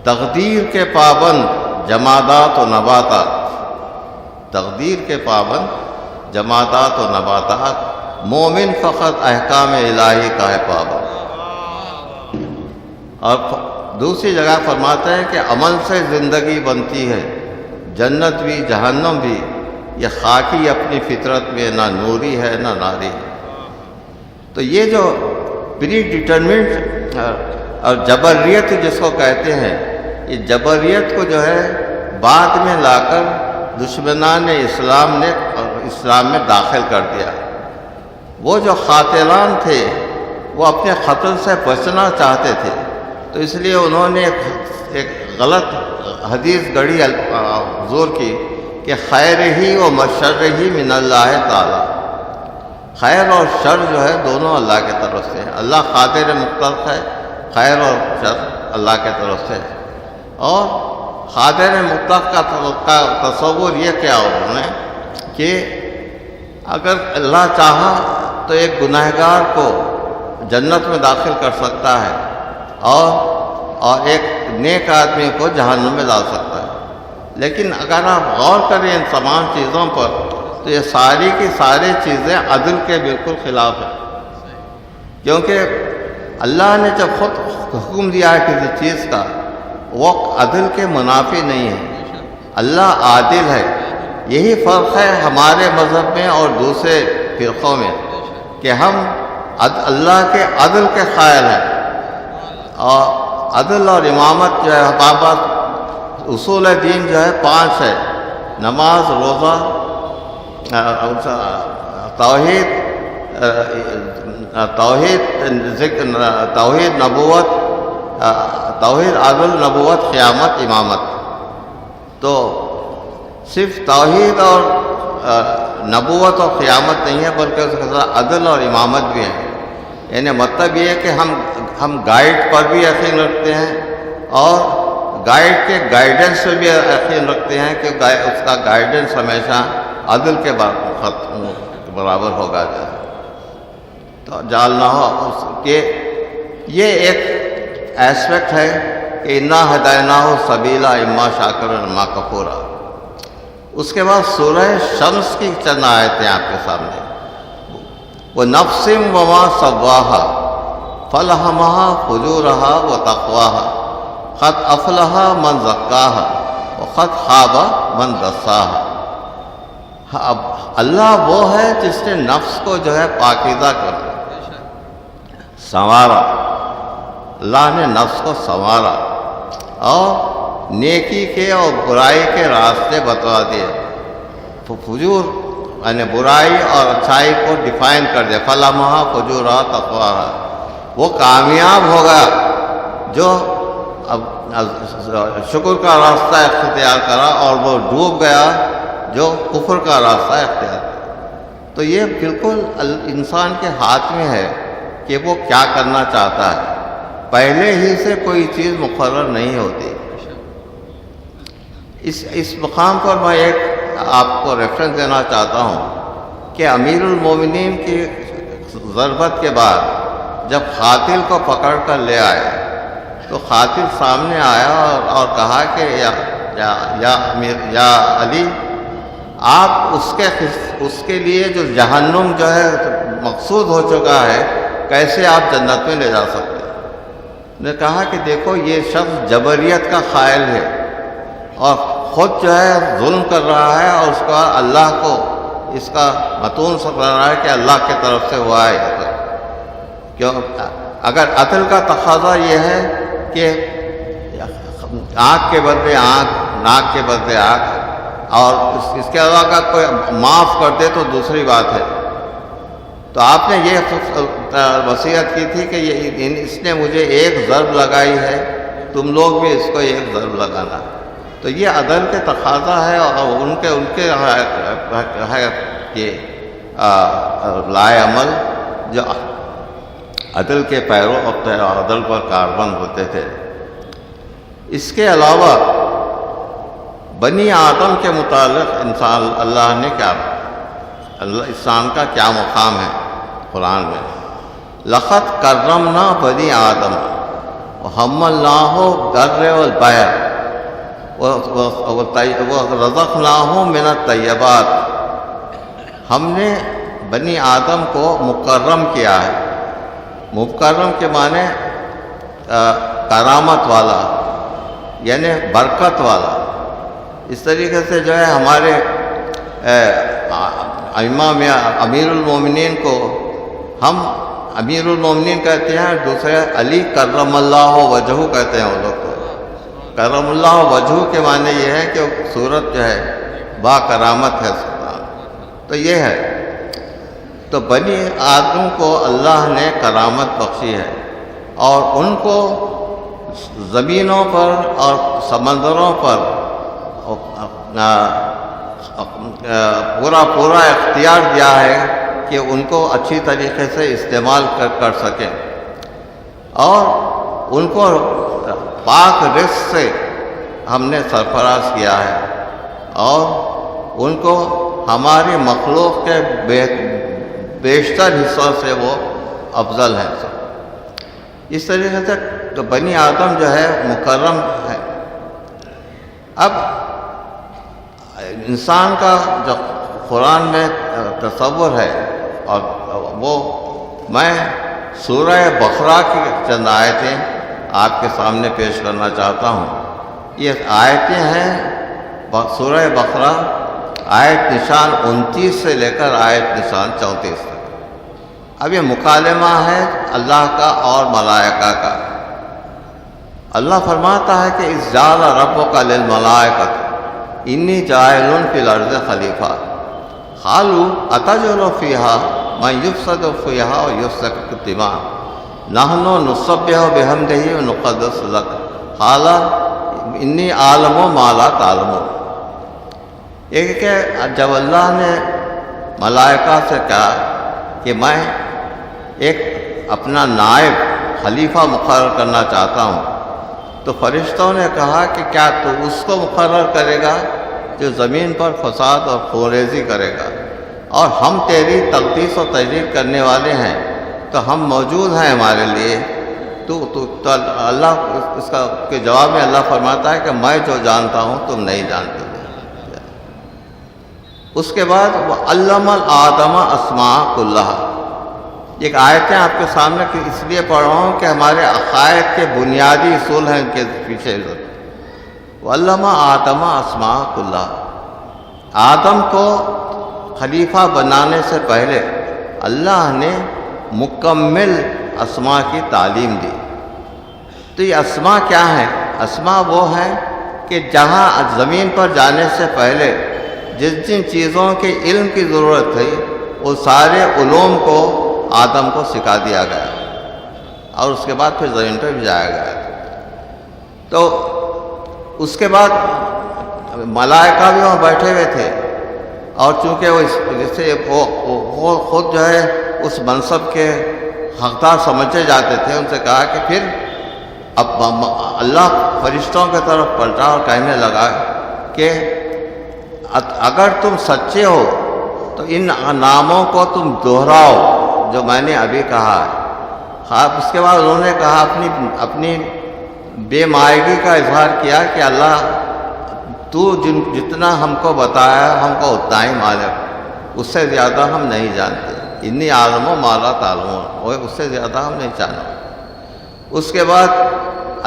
Speaker 1: تقدیر کے پابند جمادات و نباتات، تقدیر کے پابند جمادات و نباتات، مومن فقط احکام الہی کا ہے پابند۔ اور دوسری جگہ فرماتا ہے کہ عمل سے زندگی بنتی ہے، جنت بھی جہنم بھی، یہ خاکی اپنی فطرت میں نہ نوری ہے نہ ناری ہے۔ تو یہ جو پری ڈٹرمنٹ اور جبریت جس کو کہتے ہیں، یہ جبریت کو جو ہے بعد میں لا کر دشمنان اسلام نے اسلام میں داخل کر دیا۔ وہ جو قاتلان تھے وہ اپنے قتل سے بچنا چاہتے تھے، تو اس لیے انہوں نے ایک غلط حدیث گڑھی حضور کی کہ خیر ہی و شر ہی من اللہ تعالی، خیر اور شر جو ہے دونوں اللہ کے طرف سے ہے۔ اللہ قادر مطلق ہے، خیر اور شر اللہ کے طرف سے ہے۔ اور قادر مطلق کا تصور یہ کیا انہوں نے کہ اگر اللہ چاہا تو ایک گنہگار کو جنت میں داخل کر سکتا ہے اور ایک نیک آدمی کو جہنم میں ڈال سکتا ہے۔ لیکن اگر آپ غور کریں ان تمام چیزوں پر تو یہ ساری کی ساری چیزیں عدل کے بالکل خلاف ہیں، کیونکہ اللہ نے جب خود حکم دیا ہے کسی چیز کا وہ عدل کے منافی نہیں ہے، اللہ عادل ہے۔ یہی فرق ہے ہمارے مذہب میں اور دوسرے فرقوں میں کہ ہم اللہ کے عدل کے قائل ہیں، اور عدل اور امامت جو ہے ہمارے پاس اصول دین جو ہے 5 ہے، نماز، روزہ، توحید، نبوت، توحید، عدل، نبوت، قیامت، امامت۔ تو صرف توحید اور نبوت اور قیامت نہیں ہے بلکہ اس کے ساتھ عدل اور امامت بھی ہے. یعنی مطلب یہ ہے کہ ہم گائیڈ پر بھی یقین رکھتے ہیں اور گائیڈ کے گائیڈنس پہ بھی یقین رکھتے ہیں کہ اس کا گائیڈنس ہمیشہ عدل کے برابر ہوگا. تو جالنا ہو کہ یہ ایک ایسپیکٹ ہے کہ انا ہدیناہ سبیلا اما شاکر اما کفورا. اس کے بعد سورہ شمس کی چند آیتیں آپ کے سامنے. وَنَفْسٍ وَمَا سَوَّاهَا فَأَلْهَمَهَا فُجُورَهَا وَتَقْوَاهَا قَدْ أَفْلَحَ مَنْ زَكَّاهَا وَقَدْ خَابَ مَنْ دَسَّاهَا. اب اللہ وہ ہے جس نے نفس کو جو ہے پاکیزہ کر سنوارا. اللہ نے نفس کو سنوارا اور نیکی کے اور برائی کے راستے بتوا دیے. فجور یعنی برائی اور اچھائی کو ڈیفائن کر دیا. فَلَمَّا فُجُورَهَا تَقْوَاهَا. وہ کامیاب ہوگا جو شکر کا راستہ اختیار کرا اور وہ ڈوب گیا جو کفر کا راستہ اختیار کرا. تو یہ بالکل انسان کے ہاتھ میں ہے کہ وہ کیا کرنا چاہتا ہے. پہلے ہی سے کوئی چیز مقرر نہیں ہوتی. اس مقام پر میں ایک آپ کو ریفرنس دینا چاہتا ہوں کہ امیر المومنین کی ضربت کے بعد جب قاتل کو پکڑ کر لے آئے تو قاتل سامنے آیا اور کہا کہ یا علی، آپ اس کے لیے جو جہنم جو ہے مقصود ہو چکا ہے، کیسے آپ جنت میں لے جا سکتے ہیں؟ نے کہا کہ دیکھو یہ شخص جبریت کا قائل ہے اور خود جو ہے ظلم کر رہا ہے اور اس کا اللہ کو اس کا متون سمجھ رہا ہے کہ اللہ کی طرف سے ہوا ہے. کیوں اگر عدل کا تقاضا یہ ہے کہ آنکھ کے بدلے آنکھ، ناک کے بدلے آنکھ، اور اس کے علاوہ اگر کوئی معاف کر دے تو دوسری بات ہے. تو آپ نے یہ وصیت کی تھی کہ اس نے مجھے ایک ضرب لگائی ہے، تم لوگ بھی اس کو ایک ضرب لگانا. تو یہ عدل کے تقاضا ہے اور ان کے ہے کہ لائے عمل جو عدل کے پیرو اور عدل پر کاربند ہوتے تھے. اس کے علاوہ بنی آدم کے متعلق اللہ نے کیا انسان کا کیا مقام ہے قرآن میں. لقد کرمنا بنی آدم وحملناہم البر والبحر ورزقناہم من الطیبات. ہم نے بنی آدم کو مکرم کیا ہے. مکرم کے معنی کرامت والا یعنی برکت والا. اس طریقے سے جو ہے ہمارے امام امیر المومنین کو ہم امیر المومنین کہتے ہیں، دوسرے علی کرم اللہ وجہہ کہتے ہیں. وہ لوگ کو کرم اللہ وجہہ کے معنی یہ ہے کہ صورت جو ہے با کرامت ہے. تو یہ ہے. تو بنی آدم کو اللہ نے کرامت بخشی ہے اور ان کو زمینوں پر اور سمندروں پر پورا اختیار دیا ہے کہ ان کو اچھی طریقے سے استعمال کر سکیں اور ان کو پاک رزق سے ہم نے سرفراز کیا ہے اور ان کو ہماری مخلوق کے بیشتر حصوں سے وہ افضل ہیں. اس طریقے سے تو بنی آدم جو ہے مکرم ہے. اب انسان کا جو قرآن میں تصور ہے اور وہ میں سورہ بقرہ کی چند آیتیں آپ کے سامنے پیش کرنا چاہتا ہوں. یہ آیتیں ہیں سورہ بقرہ آیت نشان 29 سے لے کر آیت نشان 34 تک. اب یہ مکالمہ ہے اللہ کا اور ملائکہ کا. اللہ فرماتا ہے کہ اذ جعل ربک للملائکۃ انی جاعل فی الارض خلیفہ قالوا اتجعل فیہا من یفسد فیہا ویسفک الدماء نحن نسبح بحمدہ ونقدس لک قال انی اعلم ما لا تعلمون. یہ کہ جب اللہ نے ملائکہ سے کہا کہ میں ایک اپنا نائب خلیفہ مقرر کرنا چاہتا ہوں. تو فرشتوں نے کہا کہ کیا تو اس کو مقرر کرے گا جو زمین پر فساد اور خونریزی کرے گا، اور ہم تیری تقدیس و تجلیل کرنے والے ہیں، تو ہم موجود ہیں ہمارے لیے. تو اللہ اس کا کے جواب میں اللہ فرماتا ہے کہ میں جو جانتا ہوں تم نہیں جانتے. اس کے بعد وہ علم الآدم اسماء کلھا. ایک آیتیں آپ کے سامنے اس لیے پڑھ رہا ہوں کہ ہمارے عقائد کے بنیادی اصول ہیں ان کے پیچھے. وہ علم آدم اسماء کلھا. آدم کو خلیفہ بنانے سے پہلے اللہ نے مکمل اسماء کی تعلیم دی. تو یہ اسماء کیا ہیں؟ اسماء وہ ہیں کہ جہاں زمین پر جانے سے پہلے جن چیزوں کے علم کی ضرورت تھی وہ سارے علوم کو آدم کو سکھا دیا گیا، اور اس کے بعد پھر زمین پہ بھی جایا گیا. تو اس کے بعد ملائکہ بھی وہاں بیٹھے ہوئے تھے، اور چونکہ وہ جیسے وہ خود جو ہے اس منصب کے حقدار سمجھے جاتے تھے، ان سے کہا کہ پھر اب اللہ فرشتوں کی طرف پلٹا اور کہنے لگا کہ اگر تم سچے ہو تو ان ناموں کو تم دہراؤ جو میں نے ابھی کہا ہے. اس کے بعد انہوں نے کہا اپنی بے مائگی کا اظہار کیا کہ اللہ تو جتنا ہم کو بتایا ہم کو اتنا ہی معلوم، اس سے زیادہ ہم نہیں جانتے. انی عالم و مالا تعلمون، اس سے زیادہ ہم نہیں جانتے. اس کے بعد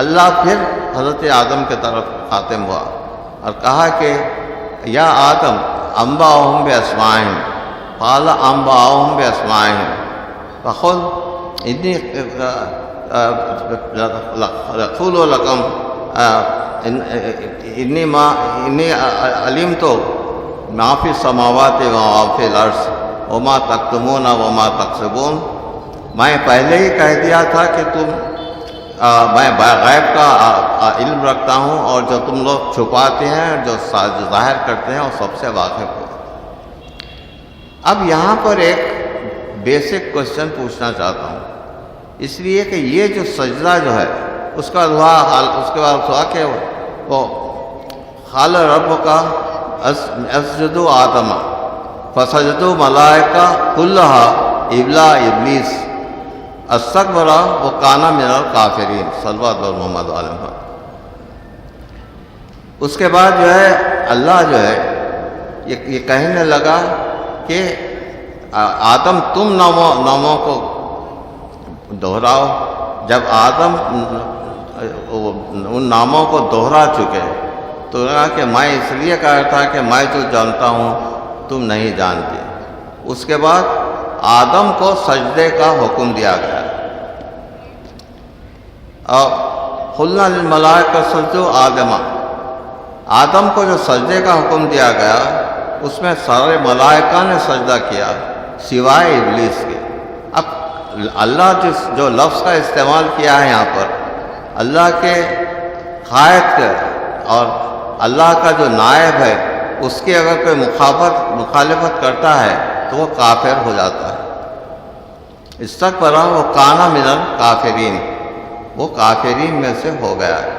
Speaker 1: اللہ پھر حضرت آدم کی طرف خاتم ہوا اور کہا کہ یا آدم انبئہم باسمائہم، قال انبئہم باسمائہم فقل انی رسول لکم انی علمت ما فی السماوات و ما فی الارض وما تکتمون وما تکسبون. میں پہلے ہی کہہ دیا تھا کہ میں غیب کا علم رکھتا ہوں، اور جو تم لوگ چھپاتے ہیں جو ظاہر کرتے ہیں وہ سب سے واقف ہو. اب یہاں پر ایک بیسک کوشچن پوچھنا چاہتا ہوں، اس لیے کہ یہ جو سجدہ جو ہے اس کے بعد ہوا کہ وہ قال ربک اسجدوا آدم فسجدوا ملائکہ کلھا الا ابلیس استکبر وکان من الکافرین. صلوات محمد علیہ وسلم. اس کے بعد جو ہے اللہ جو ہے یہ کہنے لگا کہ آدم تم ناموں کو دہراؤ. جب آدم ان ناموں کو دہرا چکے تو کہا کہ میں اس لیے کہا تھا کہ میں جو جانتا ہوں تم نہیں جانتے. اس کے بعد آدم کو سجدے کا حکم دیا گیا، اور قلنا للملائکۃ اسجدوا آدم. آدم کو جو سجدے کا حکم دیا گیا اس میں سارے ملائکہ نے سجدہ کیا سوائے ابلیس کے. اب اللہ جو لفظ کا استعمال کیا ہے یہاں پر، اللہ کے قائد کے اور اللہ کا جو نائب ہے اس کی اگر کوئی مخالفت کرتا ہے تو وہ کافر ہو جاتا ہے. استکبر وکان من الکافرین، وہ کافرین میں سے ہو گیا ہے.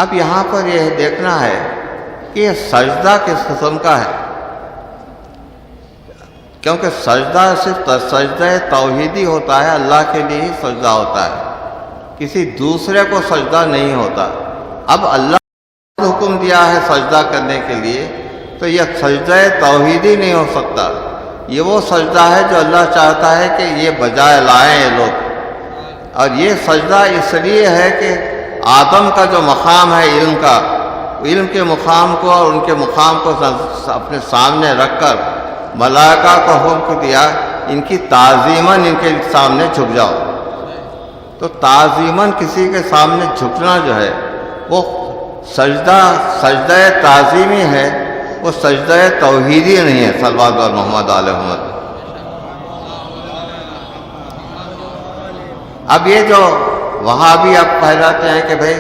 Speaker 1: اب یہاں پر یہ دیکھنا ہے کہ یہ سجدہ کس قسم کا ہے، کیونکہ سجدہ صرف سجدہ توحیدی ہوتا ہے، اللہ کے لیے ہی سجدہ ہوتا ہے، کسی دوسرے کو سجدہ نہیں ہوتا. اب اللہ نے حکم دیا ہے سجدہ کرنے کے لیے تو یہ سجدہ توحیدی نہیں ہو سکتا. یہ وہ سجدہ ہے جو اللہ چاہتا ہے کہ یہ بجائے لائیں یہ لوگ. اور یہ سجدہ اس لیے ہے کہ آدم کا جو مقام ہے علم کا، علم کے مقام کو اور ان کے مقام کو اپنے سامنے رکھ کر ملائکہ کو حکم دیا ان کی تعظیماً ان کے سامنے جھک جاؤ. تو تعظیماً کسی کے سامنے جھکنا جو ہے وہ سجدہ تعظیمی ہے، وہ سجدہ توحیدی نہیں ہے. صلوات محمد علیہ محمد. اب یہ جو وہاں بھی آپ پہلاتے ہیں کہ بھائی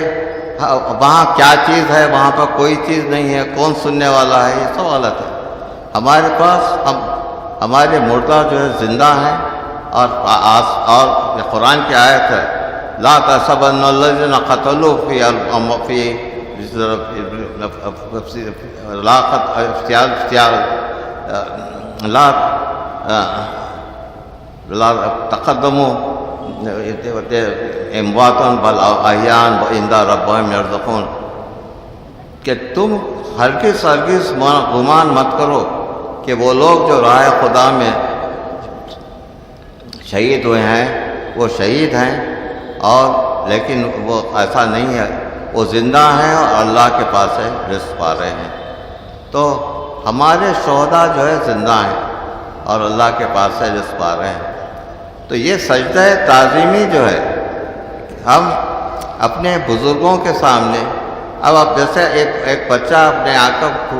Speaker 1: وہاں کیا چیز ہے، وہاں پر کوئی چیز نہیں ہے، کون سننے والا ہے، یہ سب غلط ہے. ہمارے پاس اب ہمارے مردہ جو ہے زندہ ہیں، اور قرآن کی آیت ہے لا تحسبن الذین قتلوا فی لا تقدموا اموات بل احیاء عند ربهم یرزقون، کہ تم ہرگز گمان مت کرو کہ وہ لوگ جو راہ خدا میں شہید ہوئے ہیں وہ شہید ہیں، اور لیکن وہ ایسا نہیں ہے، وہ زندہ ہیں اور اللہ کے پاس سے رزق پا رہے ہیں۔ تو ہمارے شہداء جو ہے زندہ ہیں اور اللہ کے پاس سے رزق پا رہے ہیں۔ تو یہ سجدہ تعظیمی جو ہے، ہم اپنے بزرگوں کے سامنے، اب جیسے ایک بچہ اپنے آقا کو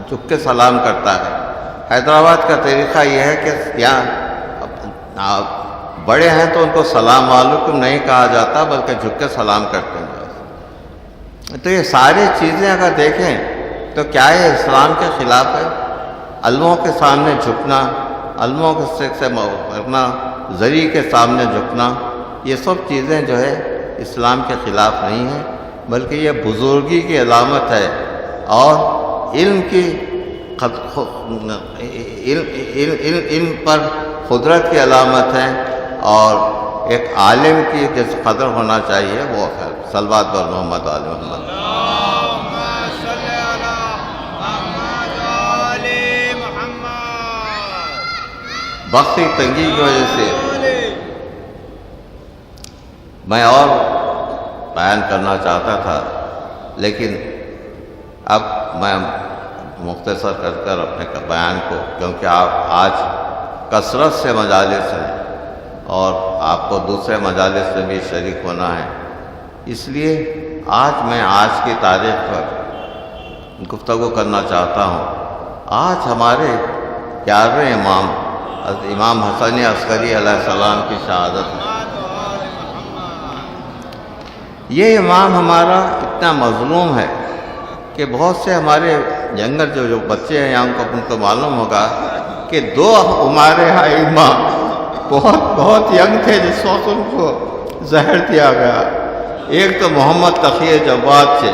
Speaker 1: جھک کے سلام کرتا ہے، حیدرآباد کا طریقہ یہ ہے کہ یہاں بڑے ہیں تو ان کو سلام علیکم نہیں کہا جاتا بلکہ جھک کے سلام کرتے ہیں۔ تو یہ ساری چیزیں اگر دیکھیں تو کیا یہ اسلام کے خلاف ہے؟ علموں کے سامنے جھکنا، علموں سے مرنا، ذریعے کے سامنے جھکنا، یہ سب چیزیں جو ہے اسلام کے خلاف نہیں ہیں، بلکہ یہ بزرگی کی علامت ہے اور علم کی علم پر قدرت کی علامت ہے، اور ایک عالم کی جس قدر ہونا چاہیے وہ ہے۔ صلوات بر محمد علی محمد۔ وقت کی تنگی کی وجہ سے میں اور بیان کرنا چاہتا تھا، لیکن اب میں مختصر کر اپنے بیان کو، کیونکہ آپ آج کثرت سے مجالس ہیں اور آپ کو دوسرے مجالس میں بھی شریک ہونا ہے، اس لیے آج میں آج کی تاریخ پر گفتگو کرنا چاہتا ہوں۔ آج ہمارے 11ویں امام امام حسن عسکری علیہ السلام کی شہادت ہے۔ یہ امام ہمارا اتنا مظلوم ہے کہ بہت سے ہمارے ینگر جو بچے ہیں یہاں ان کو معلوم ہوگا کہ 2 ہمارے امام بہت ینگ تھے جس وقت ان کو زہر دیا گیا۔ ایک تو محمد تقی جواد تھے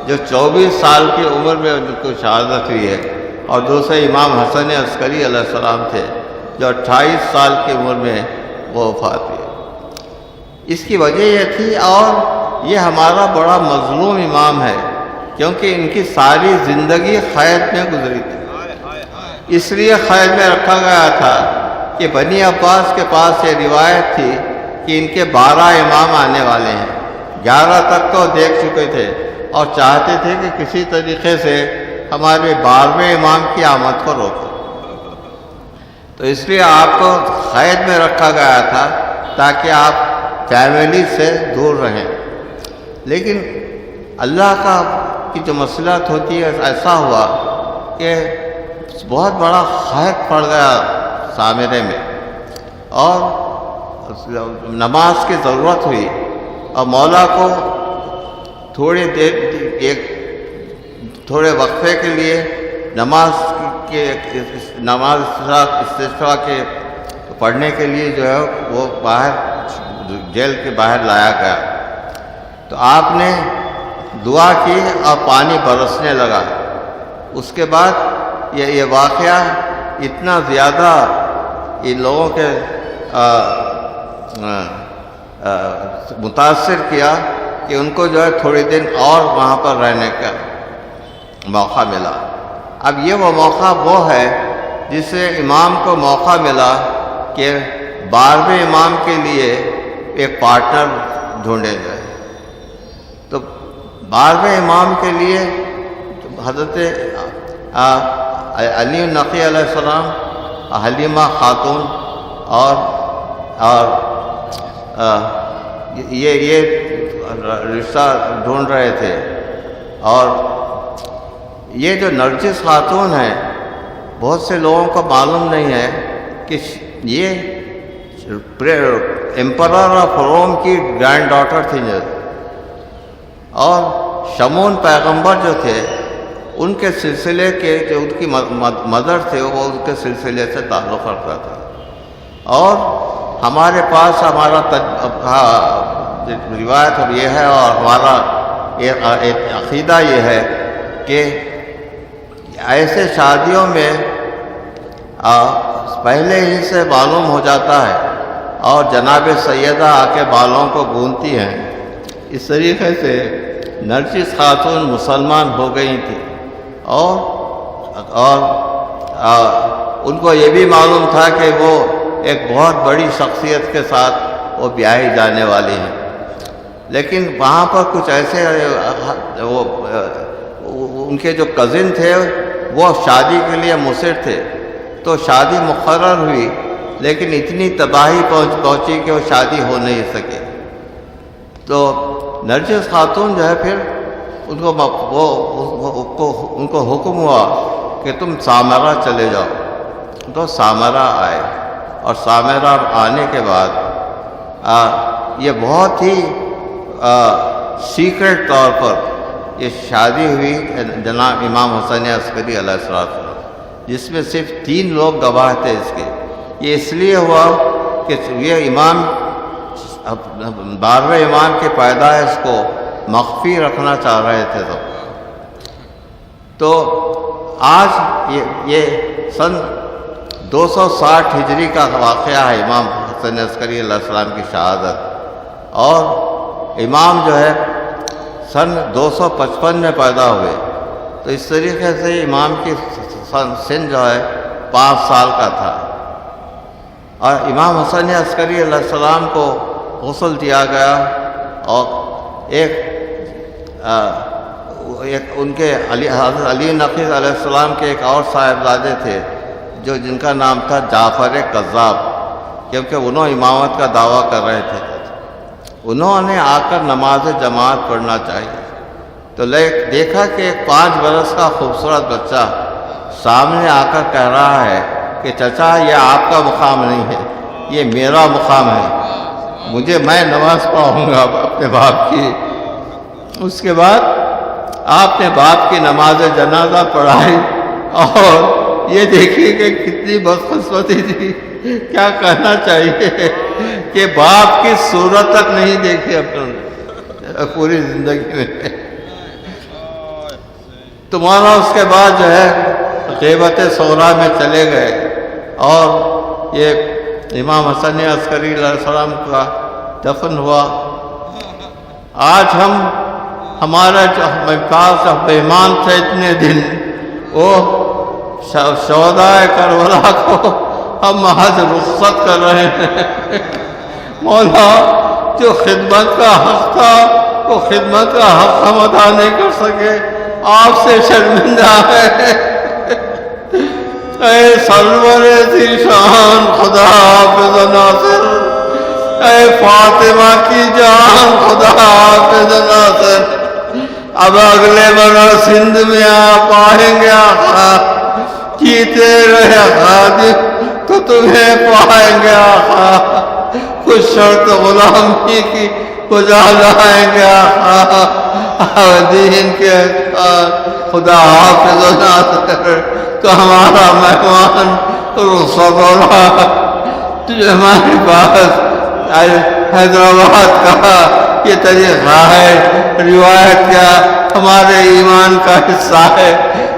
Speaker 1: جو 24 سال کی عمر میں ان کو شہادت ہوئی ہے، اور دوسرے امام حسن عسکری علیہ السلام تھے جو 28 سال کی عمر میں وہ وفات ہوئی۔ اس کی وجہ یہ تھی، اور یہ ہمارا بڑا مظلوم امام ہے کیونکہ ان کی ساری زندگی قید میں گزری تھی، اس لیے قید میں رکھا گیا تھا کہ بنی عباس کے پاس یہ روایت تھی کہ ان کے 12 امام آنے والے ہیں، 11 تک تو دیکھ چکے تھے اور چاہتے تھے کہ کسی طریقے سے ہمارے 12ویں امام کی آمد کو روکیں، تو اس لیے آپ کو قید میں رکھا گیا تھا تاکہ آپ فیملی سے دور رہیں۔ لیکن اللہ کی جو مصلحت ہوتی ہے، ایسا ہوا کہ بہت بڑا قحط پڑ گیا سامرے میں، اور نماز کی ضرورت ہوئی، اور مولا کو تھوڑے وقفے کے لیے نماز استشفاء کے پڑھنے کے لیے جو ہے وہ باہر جیل کے باہر لایا گیا، تو آپ نے دعا کی اور پانی برسنے لگا۔ اس کے بعد یہ واقعہ اتنا زیادہ ان لوگوں کے متاثر کیا کہ ان کو جو ہے تھوڑے دن اور وہاں پر رہنے کا موقع ملا۔ اب یہ وہ موقع وہ ہے جس سے امام کو موقع ملا کہ 12ویں امام کے لیے ایک پارٹنر ڈھونڈے جائے۔ تو 12ویں امام کے لیے حضرت علی النقی علیہ السلام، حلیمہ خاتون اور یہ رشتہ ڈھونڈ رہے تھے، اور یہ جو نرجس خاتون ہے بہت سے لوگوں کو معلوم نہیں ہے کہ یہ امپرر آف روم کی گرینڈ ڈاٹر تھی، اور شمون پیغمبر جو تھے ان کے سلسلے کے جو ان کی مدر تھے وہ ان کے سلسلے سے تعلق رکھتا تھا. اور ہمارے پاس ہمارا روایت اب یہ ہے اور ہمارا ایک عقیدہ یہ ہے کہ ایسے شادیوں میں پہلے ہی سے معلوم ہو جاتا ہے اور جناب سیدہ آ کے بالوں کو گونتی ہیں. اس طریقے سے نرجس خاتون مسلمان ہو گئی تھی اور ان کو یہ بھی معلوم تھا کہ وہ ایک بہت بڑی شخصیت کے ساتھ وہ بیاہی جانے والی ہیں. لیکن وہاں پر کچھ ایسے ان کے جو کزن تھے وہ شادی کے لیے مصر تھے، تو شادی مقرر ہوئی لیکن اتنی تباہی پہنچی کہ وہ شادی ہو نہیں سکے. تو نرجس خاتون جو ہے پھر ان کو حکم ہوا کہ تم سامرا چلے جاؤ. تو سامرا آئے اور سامرا آنے کے بعد یہ بہت ہی سیکرٹ طور پر یہ شادی ہوئی جناب امام حسین عسکری علیہ السلام، جس میں صرف 3 لوگ گواہ تھے اس کے. یہ اس لیے ہوا کہ یہ امام 12ویں امام کے پیدائش کو مخفی رکھنا چاہ رہے تھے سب. تو آج یہ سن 260 ہجری کا واقعہ ہے امام حسین عسکری علیہ السلام کی شہادت، اور امام جو ہے سن 255 میں پیدا ہوئے. تو اس طریقے سے امام کی سن جو ہے 5 سال کا تھا. اور امام حسین عسکری علیہ السلام کو غسل دیا گیا، اور ایک ان کے حضرت علی نقی علیہ السلام کے ایک اور صاحبزادے تھے جن کا نام تھا جعفر کذاب، کیونکہ انہوں امامت کا دعویٰ کر رہے تھے. انہوں نے آ کر نماز جماعت پڑھنا چاہیے. تو دیکھا کہ ایک 5 برس کا خوبصورت بچہ سامنے آ کر کہہ رہا ہے کہ چچا یہ آپ کا مقام نہیں ہے، یہ میرا مقام ہے، میں نماز پڑھاؤں گا اپنے باپ کی. اس کے بعد آپ نے باپ کی نماز جنازہ پڑھائی، اور یہ دیکھیے کہ کتنی بدقسمتی تھی، کیا کہنا چاہیے کہ باپ کی صورت تک نہیں دیکھی اپنے پوری زندگی میں. تمہارا اس کے بعد جو ہے غیبت صغریٰ میں چلے گئے، اور یہ امام حسین عسکری علیہ السلام کا دفن ہوا. آج ہمارا جو پاس مہمان تھے اتنے دن، وہ شہدائے کربلا کو ہم محض رخصت کر رہے ہیں. مولا جو خدمت کا حق تھا وہ خدمت کا حق ہم ادا نہیں کر سکے، آپ سے شرمندہ ہے. اے سرور ذیشان خدا حافظ ناصر، اے فاطمہ کی جان خدا حافظ ناصر، اب اگلے برس سندھ میں آپ آئیں گے آقا، جیتے رہے خادم تو تمہیں پائیں گے آقا، کچھ شرط غلامی کی بجا لائیں گے آقا، دین کے خدا حافظ ناصر. تو ہمارا مہمان رخصت ہو رہا، تجھے ہمارے پاس حیدرآباد کا یہ طریقہ ہے، روایت کیا ہمارے ایمان کا حصہ ہے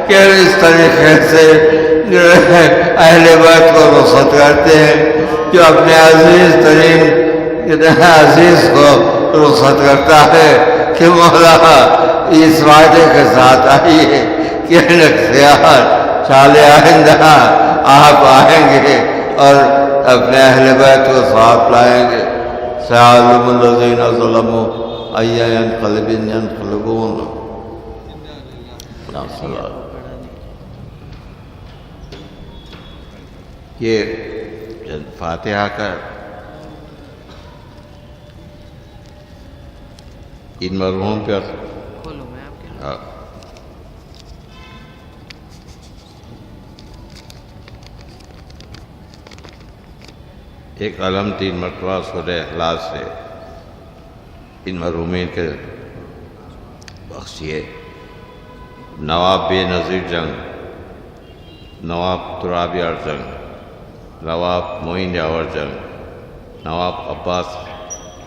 Speaker 1: کہ اس طریقے سے اہل بیت کو رخصت کرتے ہیں. جو اپنے عزیز ترین عزیز کو رخصت کرتا ہے کہ مولا اس وعدے کے ساتھ آئیے کہ سال آئندہ آپ آئیں گے اور اپنے اہل بیت کو ساتھ لائیں گے. سَيَعْلَمُ الَّذِينَ ظَلَمُوا أَيَّ يَنقَلِبٍ يَنقَلِبُونَ. یہ فاتحہ کا ان مرحوم پر ایک علم 3 مرتبہ سورہ اخلاص سے ان مرحومین کے بخشیے. نواب بے نظیر جنگ، نواب ترابیار جنگ، نواب معین یاور جنگ، نواب عباس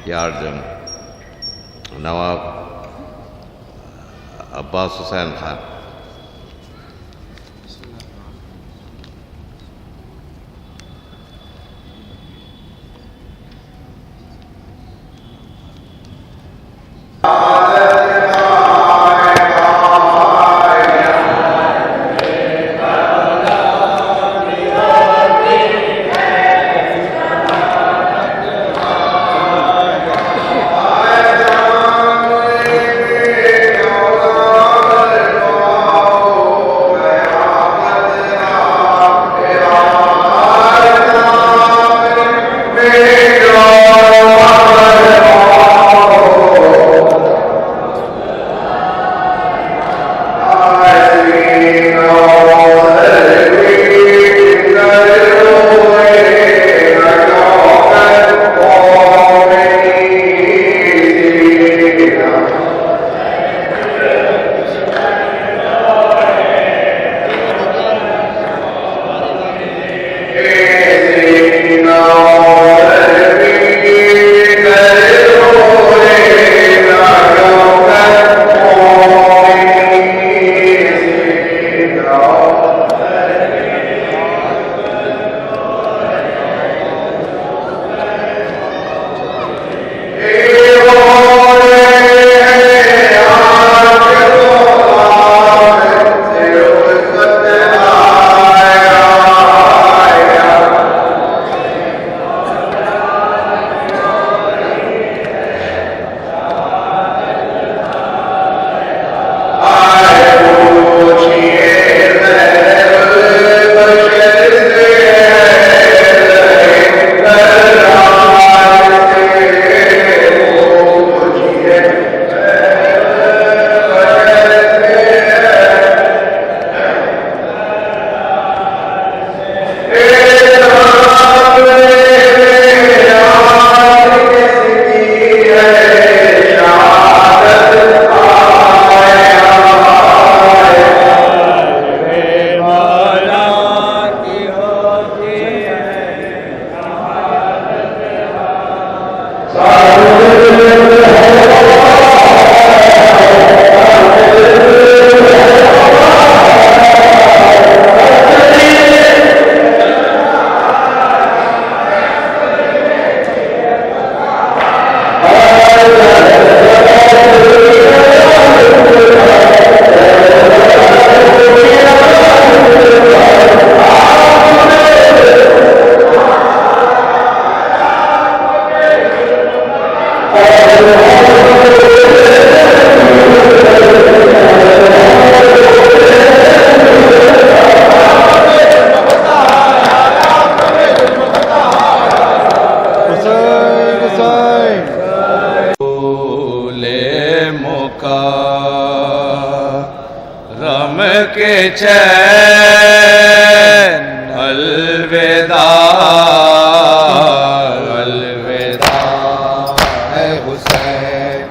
Speaker 1: یار جنگ، نواب عباس حسین خان۔
Speaker 5: کے چین الوداع الوداع اے حسین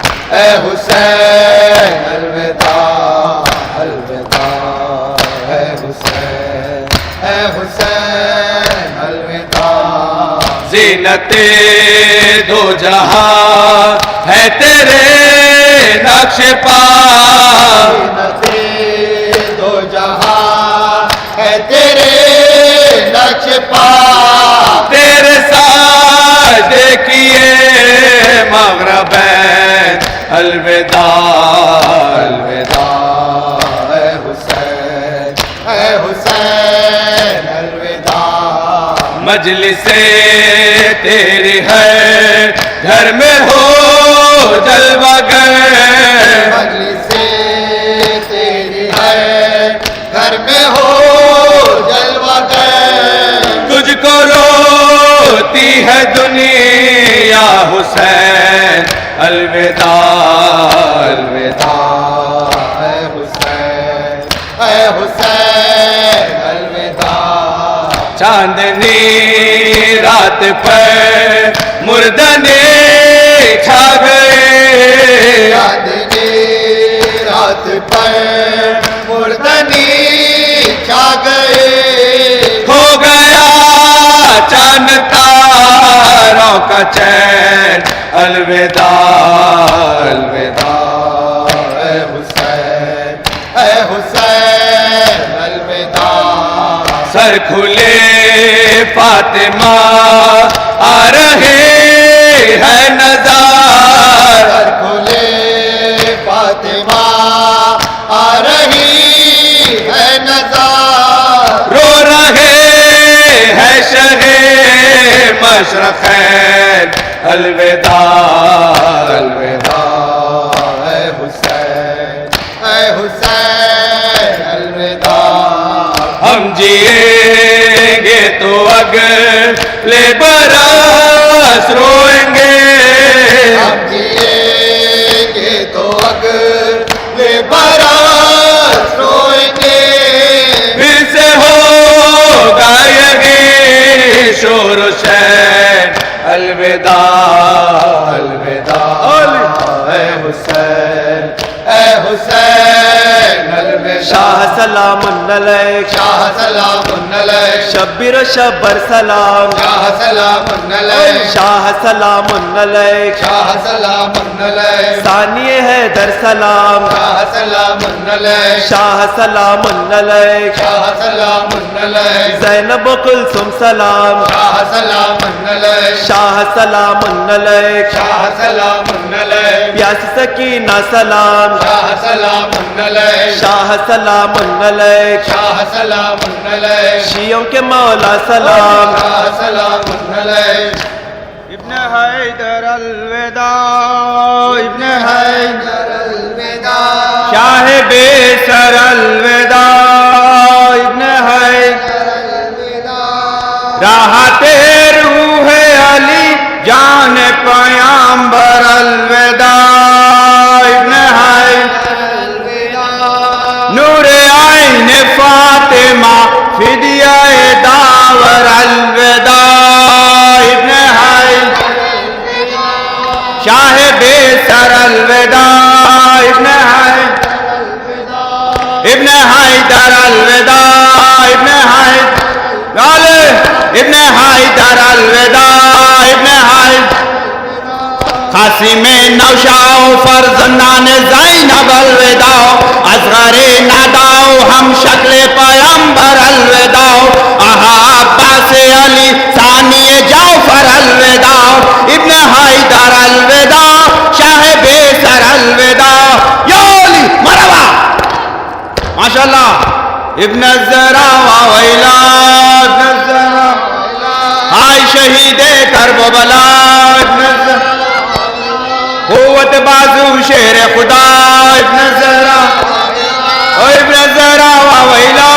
Speaker 5: الوداع الوداع اے حسین الوداع زینت دو جہاں ہے تیرے نقش پا تیرے ساتھ دیکھیے مغربین الوداع الوداع اے حسین الوداع مجلس تیری ہے گھر میں ہو جلوہ گر مجلس تیری ہے گھر میں ہو روتی ہے دنیا حسین الوداع الوداع اے حسین الوداع چاندنی رات پر مردنے چھا گئے چاندنی رات پر
Speaker 2: الوداع الوداع اے حسین اے حسین الوداع سر کھلے فاطمہ آ رہے ہیں نظر سر کھلے فاطمہ آ رہی ہے نظر رو رہے ہیں شہ مشرقین الوداع الوداع اے حسین الوداع ہم جئیں گے تو اگلے برس روئیں گے ہم جئیں گے تو اگلے برس روئیں گے پھر سے ہوگا یہی شور و شین الوداع الوداع اے حسین الوداع
Speaker 4: شاہ سلام علیک
Speaker 2: شاہ سلام علیک
Speaker 4: شبیر و شبر سلام
Speaker 2: شاہ سلام علیک
Speaker 4: شاہ سلام علیک
Speaker 2: شاہ سلام علیک
Speaker 4: ثانی ہے در سلام
Speaker 2: شاہ سلام علیک
Speaker 4: شاہ سلام علیک
Speaker 2: شاہ سلام علیک
Speaker 4: زینب و کلثوم سلام
Speaker 2: شاہ سلام علیک
Speaker 4: شاہ سلام علیک
Speaker 2: شاہ سلام علیک
Speaker 4: پیاس سکینہ سلام
Speaker 2: شاہ سلام علیک
Speaker 4: شاہ سلام علیک
Speaker 2: شاہ سلام علیک
Speaker 4: شیعوں کے مولا سلام
Speaker 2: شاہ سلام علیک
Speaker 5: ابن حیدر الوداع ابن حیدر
Speaker 2: الوداع
Speaker 5: شاہ بے سر الوداع ابن حیدر راحت روح علی جان پیامبر الوداع ابن حیدر نور عین فاطمہ فدیہ داور الوداع ابن حیدر شاہ بے سر الوداع ابن حیدر الوداع ابن حیدر ابن حیدر الوداع ابن حیدر قاسم نوشاء فرزندان زینب الوداع اصغر ناداؤ ہم شکل پیامبر الوداع آہا عباس علی ثانی جعفر الوداع ابن حیدر الوداع شاہ بے سر الوداع یا علی مرحبا ماشاءاللہ ابن الزرا ویلا ابن الزرا ہائے شہید کربلا ابن الزرا قوت بازو شیر خدا ابن الزرا ابن الزرا ویلا